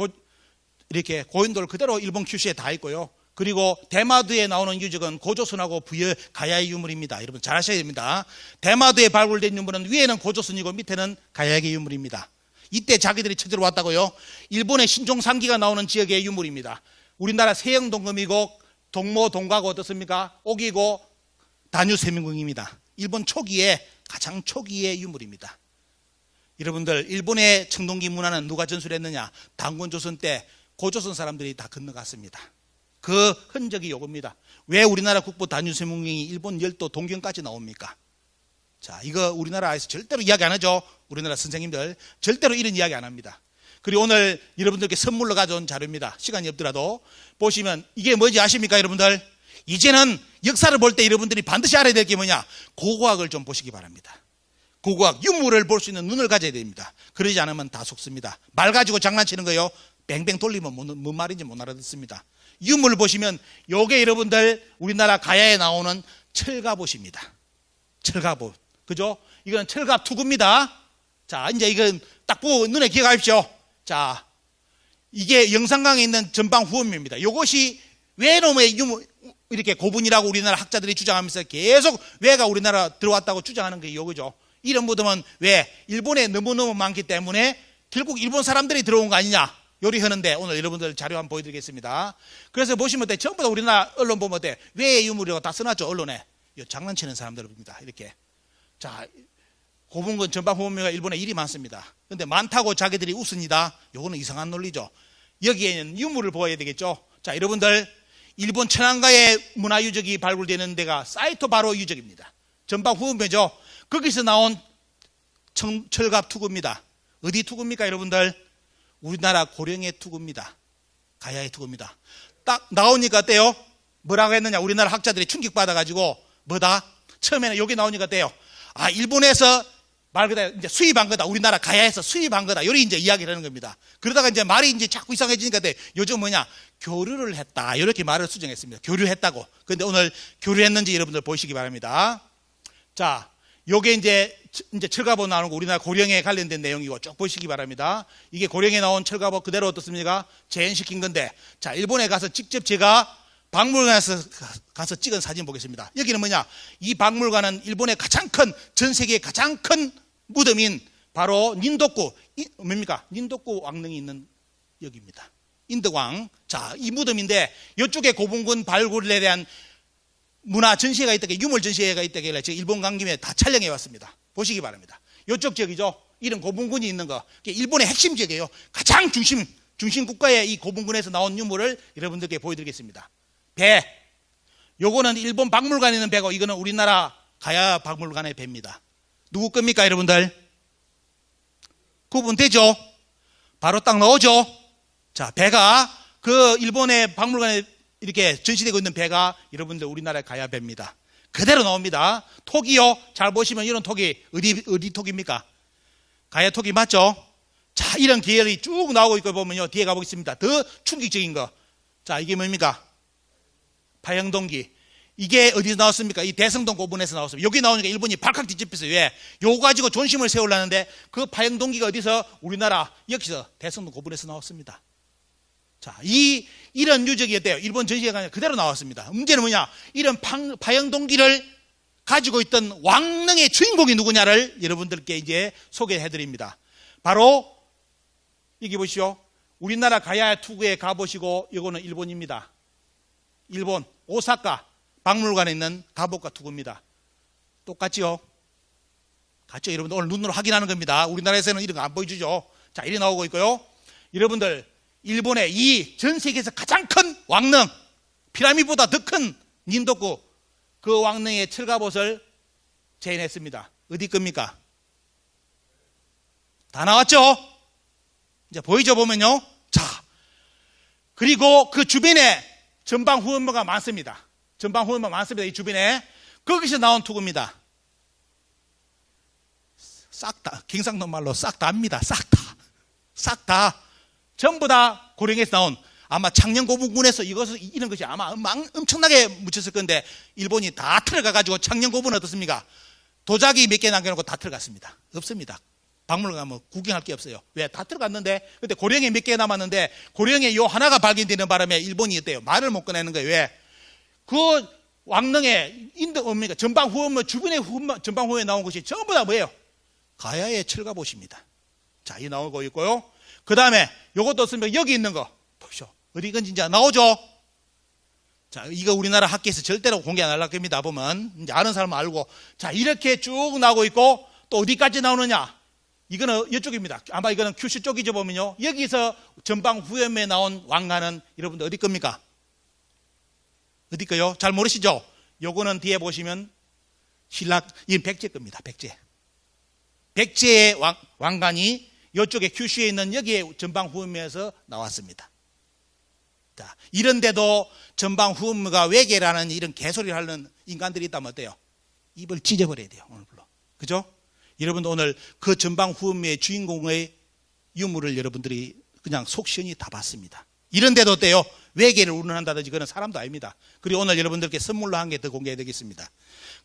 이렇게 고인돌 그대로 일본 큐슈에 다 있고요. 그리고 대마도에 나오는 유적은 고조선하고 부여 가야의 유물입니다. 여러분 잘 아셔야 됩니다. 대마도에 발굴된 유물은 위에는 고조선이고 밑에는 가야의 유물입니다. 이때 자기들이 찾으러 왔다고요. 일본의 신종상기가 나오는 지역의 유물입니다. 우리나라 세영동금이고 동모 동가고 어떻습니까? 옥이고 다뉴세명궁입니다. 일본 초기에 가장 초기의 유물입니다. 여러분들 일본의 청동기 문화는 누가 전술했느냐? 단군조선 때 고조선 사람들이 다 건너갔습니다. 그 흔적이 요겁니다. 왜 우리나라 국보 다뉴세명궁이 일본 열도 동경까지 나옵니까? 자, 이거 우리나라에서 절대로 이야기 안 하죠. 우리나라 선생님들 절대로 이런 이야기 안 합니다. 그리고 오늘 여러분들께 선물로 가져온 자료입니다. 시간이 없더라도 보시면 이게 뭔지 아십니까, 여러분들? 이제는 역사를 볼 때 여러분들이 반드시 알아야 될 게 뭐냐? 고고학을 좀 보시기 바랍니다. 고고학, 유물을 볼 수 있는 눈을 가져야 됩니다. 그러지 않으면 다 속습니다. 말 가지고 장난치는 거요. 뱅뱅 돌리면 뭔 말인지 못 알아듣습니다. 유물을 보시면 요게 여러분들 우리나라 가야에 나오는 철갑옷입니다. 철갑옷. 그죠? 이건 철갑 투구입니다. 자, 이제 이건 딱 보고 눈에 기억하십시오. 자, 이게 영산강에 있는 전방 후원묘입니다. 이것이 외놈의 유물, 이렇게 고분이라고 우리나라 학자들이 주장하면서 계속 왜가 우리나라 들어왔다고 주장하는 게 이거죠. 이런 무덤은 왜? 일본에 너무너무 많기 때문에 결국 일본 사람들이 들어온 거 아니냐 요리하는데, 오늘 여러분들 자료 한번 보여드리겠습니다. 그래서 보시면 어때? 전부 다 우리나라 언론 보면 어때? 왜의 유물이라고 다 써놨죠, 언론에. 이거 장난치는 사람들입니다. 이렇게. 자, 고분군 전방 후원묘가 일본에 일이 많습니다. 근데 많다고 자기들이 웃습니다. 요거는 이상한 논리죠. 여기에는 유물을 보아야 되겠죠. 자, 여러분들, 일본 천안가의 문화유적이 발굴되는 데가 사이토 바로 유적입니다. 전방 후원묘죠. 거기서 나온 철갑 투구입니다. 어디 투구입니까, 여러분들? 우리나라 고령의 투구입니다. 가야의 투구입니다. 딱 나오니까 어때요? 뭐라고 했느냐? 우리나라 학자들이 충격받아가지고, 뭐다? 처음에는 여기 나오니까 어때요? 아, 일본에서 말 그대로 이제 수입한 거다. 우리나라 가야에서 수입한 거다. 요리 이제 이야기를 하는 겁니다. 그러다가 이제 말이 이제 자꾸 이상해지니까 요즘 뭐냐? 교류를 했다. 이렇게 말을 수정했습니다. 교류했다고. 근데 오늘 교류했는지 여러분들 보시기 바랍니다. 자, 요게 이제 철갑옷 나오는 거 우리나라 고령에 관련된 내용이고 쭉 보시기 바랍니다. 이게 고령에 나온 철갑옷 그대로 어떻습니까? 재현시킨 건데, 자, 일본에 가서 직접 제가 박물관에서 가서 찍은 사진 보겠습니다. 여기는 뭐냐? 이 박물관은 일본의 가장 큰, 전 세계의 가장 큰 무덤인 바로 닌도쿠, 뭡니까? 닌도쿠 왕릉이 있는 여기입니다. 인덕왕. 자, 이 무덤인데 이쪽에 고분군 발굴에 대한 문화 전시회가 있다게, 유물 전시회가 있다게 제가 일본 간 김에 다 촬영해 왔습니다. 보시기 바랍니다. 이쪽 지역이죠. 이런 고분군이 있는 거. 일본의 핵심 지역이에요. 가장 중심 국가의 이 고분군에서 나온 유물을 여러분들께 보여드리겠습니다. 배. 요거는 일본 박물관에 있는 배고, 이거는 우리나라 가야 박물관의 배입니다. 누구 겁니까, 여러분들? 구분되죠? 바로 딱 나오죠? 자, 배가 그 일본의 박물관에 이렇게 전시되고 있는 배가 여러분들 우리나라의 가야 배입니다. 그대로 나옵니다. 톡이요. 잘 보시면 이런 톡이 어디 톡입니까? 가야 톡이 맞죠? 자, 이런 계열이 쭉 나오고 있고 보면요. 뒤에 가보겠습니다. 더 충격적인 거. 자, 이게 뭡니까? 파형동기. 이게 어디서 나왔습니까? 이 대성동 고분에서 나왔습니다. 여기 나오니까 일본이 발칵 뒤집혔어요. 왜? 요거 가지고 존심을 세우려는데 그 파형동기가 어디서? 우리나라 여기서 대성동 고분에서 나왔습니다. 자, 이런 유적이 어때요? 일본 전시회가 그대로 나왔습니다. 문제는 뭐냐? 이런 파형동기를 가지고 있던 왕릉의 주인공이 누구냐를 여러분들께 이제 소개해 드립니다. 바로 여기 보시오. 우리나라 가야 투구에 가보시고, 이거는 일본입니다. 일본 오사카 박물관에 있는 가복과 투구입니다. 똑같지요? 같죠? 여러분들 오늘 눈으로 확인하는 겁니다. 우리나라에서는 이런 거 안 보여주죠. 자, 이래 나오고 있고요. 여러분들, 일본의 이 전 세계에서 가장 큰 왕릉, 피라미드보다 더 큰 닌도쿠, 그 왕릉의 철갑옷을 재현했습니다. 어디 겁니까? 다 나왔죠? 이제 보이죠, 보면요. 자, 그리고 그 주변에 전방 후원묘가 많습니다. 전방 후원묘가 많습니다. 이 주변에. 거기서 나온 투구입니다. 싹 다, 경상도 말로 싹 다입니다. 싹 다. 싹 다. 전부 다 고령에서 나온, 아마 창녕고분군에서 이런 것이 아마 엄청나게 묻혔을 건데, 일본이 다 틀어가가지고 창녕고분은 어떻습니까? 도자기 몇 개 남겨놓고 다 틀어갔습니다. 없습니다. 박물관 가면 구경할 게 없어요. 왜? 다 들어갔는데, 근데 고령에 몇 개 남았는데, 고령에 요 하나가 발견되는 바람에 일본이 어때요? 말을 못 꺼내는 거예요. 왜? 그 왕릉에 뭡니까? 전방 후원묘, 주변에 전방 후원에 나온 것이 전부 다 뭐예요? 가야의 철갑옷입니다. 자, 이 나오고 있고요. 그 다음에 요것도 없으면 여기 있는 거 보시오. 어디 건지 이제 나오죠? 자, 이거 우리나라 학계에서 절대로 공개 안 할 겁니다. 보면 이제 아는 사람은 알고. 자, 이렇게 쭉 나오고 있고, 또 어디까지 나오느냐? 이거는 이쪽입니다. 아마 이거는 큐슈 쪽이죠. 보면요, 여기서 전방 후염에 나온 왕가는 여러분들 어디 겁니까? 어디 거요? 잘 모르시죠? 요거는 뒤에 보시면 신라, 이건 백제 겁니다. 백제의 왕관이 이쪽에 큐슈에 있는 여기에 전방 후염에서 나왔습니다. 자, 이런데도 전방 후음가 외계라는 이런 개소리를 하는 인간들이 있다면 어때요? 입을 찢어버려야 돼요. 오늘 불러. 그죠? 여러분도 오늘 그 전방 후음의 주인공의 유물을 여러분들이 그냥 속 시원히 다 봤습니다. 이런데도 어때요? 외계를 운운한다든지 그런 사람도 아닙니다. 그리고 오늘 여러분들께 선물로 한 개 더 공개해 드리겠습니다.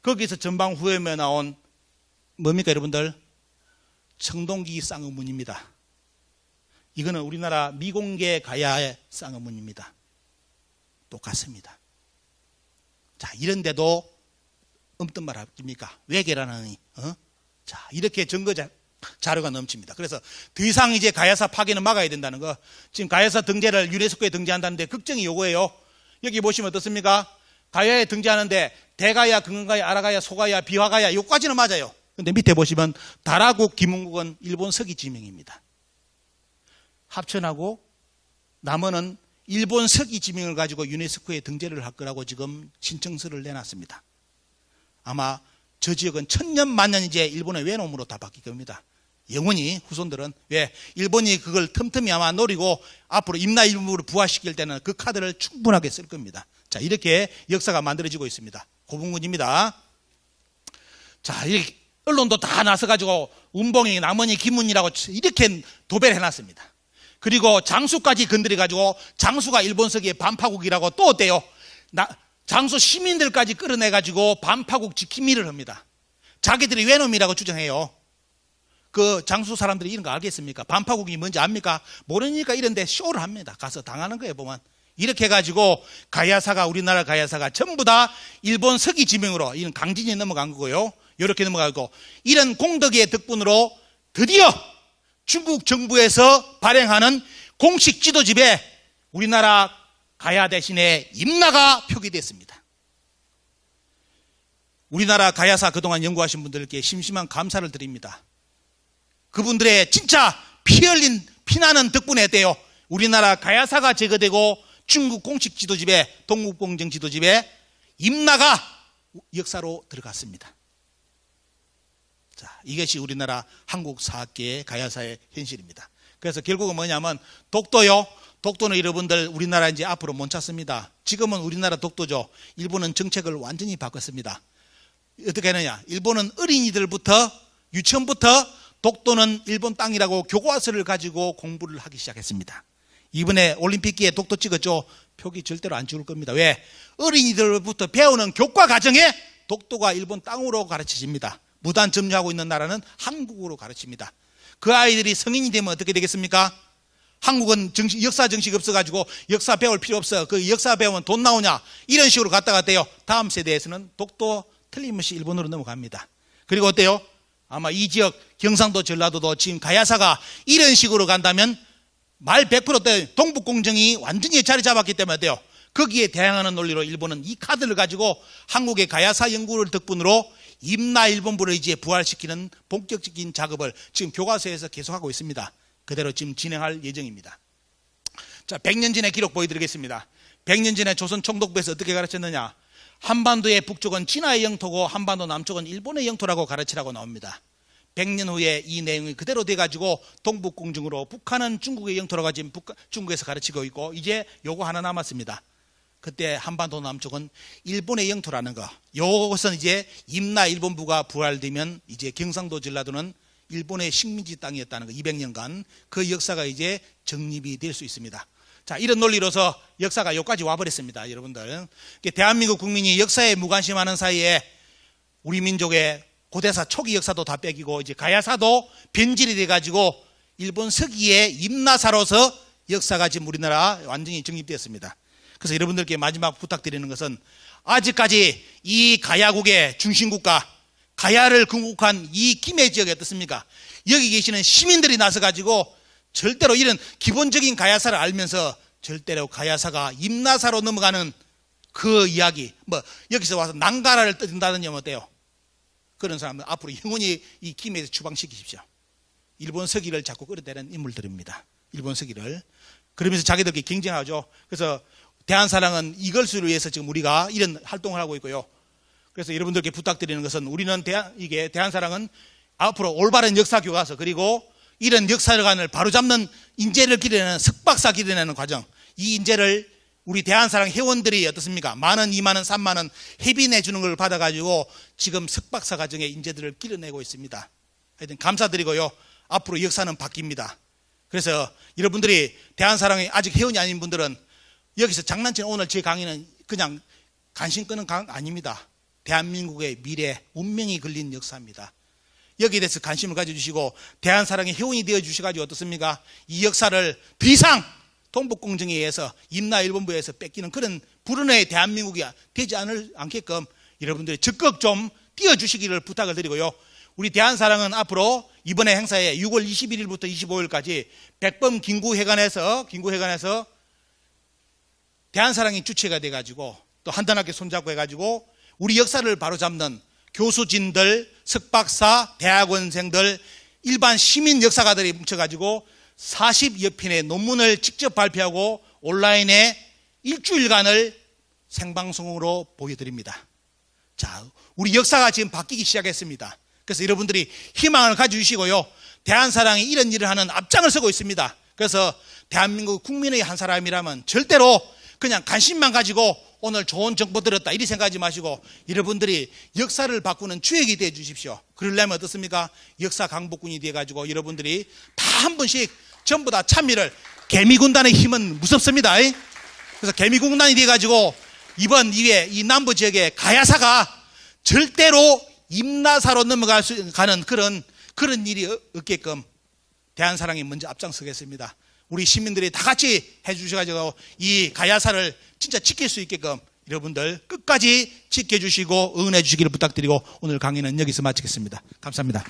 거기서 전방 후음에 나온 뭡니까 여러분들? 청동기 쌍의문입니다. 이거는 우리나라 미공개 가야의 쌍어문입니다. 똑같습니다. 자, 이런데도 없던 말 합니까? 왜 계란하니? 자, 이렇게 증거 자료가 넘칩니다. 그래서 더 이상 이제 가야사 파괴는 막아야 된다는 거. 지금 가야사 등재를 유네스코에 등재한다는데 걱정이 요거예요. 여기 보시면 어떻습니까? 가야에 등재하는데 대가야, 금가야, 아라가야, 소가야, 비화가야 요까지는 맞아요. 근데 밑에 보시면 다라국, 김흥국은 일본 서기 지명입니다. 합천하고 남원은 일본 서기 지명을 가지고 유네스코에 등재를 할 거라고 지금 신청서를 내놨습니다. 아마 저 지역은 천년 만년 이제 일본의 외놈으로 다 바뀔 겁니다. 영원히 후손들은. 왜? 일본이 그걸 틈틈이 아마 노리고 앞으로 임나일본부를 부활시킬 때는 그 카드를 충분하게 쓸 겁니다. 자, 이렇게 역사가 만들어지고 있습니다. 고분군입니다. 자, 이렇게 언론도 다 나서가지고 운봉이, 남원이, 김문이라고 이렇게 도배를 해놨습니다. 그리고 장수까지 건드려가지고 장수가 일본 서기의 반파국이라고 또 어때요? 장수 시민들까지 끌어내가지고 반파국 지킴이를 합니다. 자기들이 외놈이라고 주장해요. 그 장수 사람들이 이런 거 알겠습니까? 반파국이 뭔지 압니까? 모르니까 이런데 쇼를 합니다. 가서 당하는 거예요, 보면. 이렇게 해가지고 가야사가, 우리나라 가야사가 전부 다 일본 서기 지명으로, 이런 강진이 넘어간 거고요. 이렇게 넘어가고, 이런 공덕의 덕분으로 드디어 중국 정부에서 발행하는 공식 지도집에 우리나라 가야 대신에 임나가 표기됐습니다. 우리나라 가야사 그동안 연구하신 분들께 심심한 감사를 드립니다. 그분들의 진짜 피 흘린 피나는 덕분에 어때요? 우리나라 가야사가 제거되고 중국 공식 지도집에, 동국공정 지도집에 임나가 역사로 들어갔습니다. 자, 이것이 우리나라 한국 사학계의 가야사의 현실입니다. 그래서 결국은 뭐냐면 독도요. 독도는 여러분들 우리나라 이제 앞으로 못 찾습니다. 지금은 우리나라 독도죠. 일본은 정책을 완전히 바꿨습니다. 어떻게 하느냐? 일본은 어린이들부터 유치원부터 독도는 일본 땅이라고 교과서를 가지고 공부를 하기 시작했습니다. 이번에 올림픽기에 독도 찍었죠. 표기 절대로 안 찍을 겁니다. 왜? 어린이들부터 배우는 교과 과정에 독도가 일본 땅으로 가르쳐집니다. 무단 점유하고 있는 나라는 한국으로 가르칩니다. 그 아이들이 성인이 되면 어떻게 되겠습니까? 한국은 역사 정식 없어가지고 역사 배울 필요 없어. 그 역사 배우면 돈 나오냐? 이런 식으로 갔다가 어때요? 다음 세대에서는 독도 틀림없이 일본으로 넘어갑니다. 그리고 어때요? 아마 이 지역 경상도 전라도도 지금 가야사가 이런 식으로 간다면 말 100% 동북공정이 완전히 자리 잡았기 때문에 어때요? 거기에 대항하는 논리로 일본은 이 카드를 가지고 한국의 가야사 연구를 덕분으로 임나일본부를 이제 부활시키는 본격적인 작업을 지금 교과서에서 계속하고 있습니다. 그대로 지금 진행할 예정입니다. 자, 100년 전의 기록 보여드리겠습니다. 100년 전에 조선 총독부에서 어떻게 가르쳤느냐? 한반도의 북쪽은 진화의 영토고 한반도 남쪽은 일본의 영토라고 가르치라고 나옵니다. 100년 후에 이 내용이 그대로 돼가지고 동북공정으로 북한은 중국의 영토라고 지금 중국에서 가르치고 있고 이제 요거 하나 남았습니다. 그때 한반도 남쪽은 일본의 영토라는 거. 요것은 이제 임나일본부가 부활되면 이제 경상도 전라도는 일본의 식민지 땅이었다는 거. 200년간 그 역사가 이제 정립이 될 수 있습니다. 자, 이런 논리로서 역사가 여기까지 와버렸습니다. 여러분들. 대한민국 국민이 역사에 무관심하는 사이에 우리 민족의 고대사 초기 역사도 다 뺏기고 이제 가야사도 변질이 돼가지고 일본 서기의 임나사로서 역사가 지금 우리나라 완전히 정립되었습니다. 그래서 여러분들께 마지막 부탁드리는 것은 아직까지 이 가야국의 중심국가 가야를 건국한 이 김해 지역이 어떻습니까? 여기 계시는 시민들이 나서가지고 절대로 이런 기본적인 가야사를 알면서 절대로 가야사가 임나사로 넘어가는 그 이야기, 뭐 여기서 와서 난가라를 떠든다든지 뭐 어때요? 그런 사람들 앞으로 영원히 이 김해에서 추방시키십시오. 일본 서기를 자꾸 끌어내는 인물들입니다. 일본 서기를. 그러면서 자기들끼리 경쟁하죠. 그래서 대한사랑은 이것을 위해서 지금 우리가 이런 활동을 하고 있고요. 그래서 여러분들께 부탁드리는 것은 우리는 대한사랑은 앞으로 올바른 역사 교과서 그리고 이런 역사관을 바로잡는 인재를 기르는 석박사 기르는 과정, 이 인재를 우리 대한사랑 회원들이 어떻습니까? 10,000원, 20,000원, 30,000원 회비내 주는 걸 받아가지고 지금 석박사 과정의 인재들을 길러내고 있습니다. 하여튼 감사드리고요. 앞으로 역사는 바뀝니다. 그래서 여러분들이 대한사랑이 아직 회원이 아닌 분들은 여기서 장난치는 오늘 제 강의는 그냥 관심 끄는 강의 아닙니다. 대한민국의 미래, 운명이 걸린 역사입니다. 여기에 대해서 관심을 가져주시고 대한사랑의 회원이 되어주셔가지고 어떻습니까? 이 역사를 더 이상 동북공정에 의해서 임나일본부에서 뺏기는 그런 불운의 대한민국이 되지 않게끔 여러분들이 적극 좀 띄워주시기를 부탁을 드리고요. 우리 대한사랑은 앞으로 이번에 행사에 6월 21일부터 25일까지 백범 김구회관에서 대한사랑이 주체가 돼가지고 또 한단하게 손잡고 해가지고 우리 역사를 바로잡는 교수진들, 석박사, 대학원생들, 일반 시민 역사가들이 뭉쳐가지고 40여 편의 논문을 직접 발표하고 온라인에 일주일간을 생방송으로 보여드립니다. 자, 우리 역사가 지금 바뀌기 시작했습니다. 그래서 여러분들이 희망을 가져주시고요. 대한사랑이 이런 일을 하는 앞장을 서고 있습니다. 그래서 대한민국 국민의 한 사람이라면 절대로 그냥 관심만 가지고 오늘 좋은 정보 들었다 이리 생각하지 마시고 여러분들이 역사를 바꾸는 주역이 되어 주십시오. 그러려면 어떻습니까? 역사 강복군이 되어가지고 여러분들이 다 한 번씩 전부 다 참여를, 개미군단의 힘은 무섭습니다. 그래서 개미군단이 되어가지고 이번 이후에 이 남부 지역의 가야사가 절대로 임나사로 넘어가는 그런 일이 없게끔 대한사랑이 먼저 앞장서겠습니다. 우리 시민들이 다 같이 해주셔가지고 이 가야사를 진짜 지킬 수 있게끔 여러분들 끝까지 지켜주시고 응원해 주시기를 부탁드리고 오늘 강의는 여기서 마치겠습니다. 감사합니다.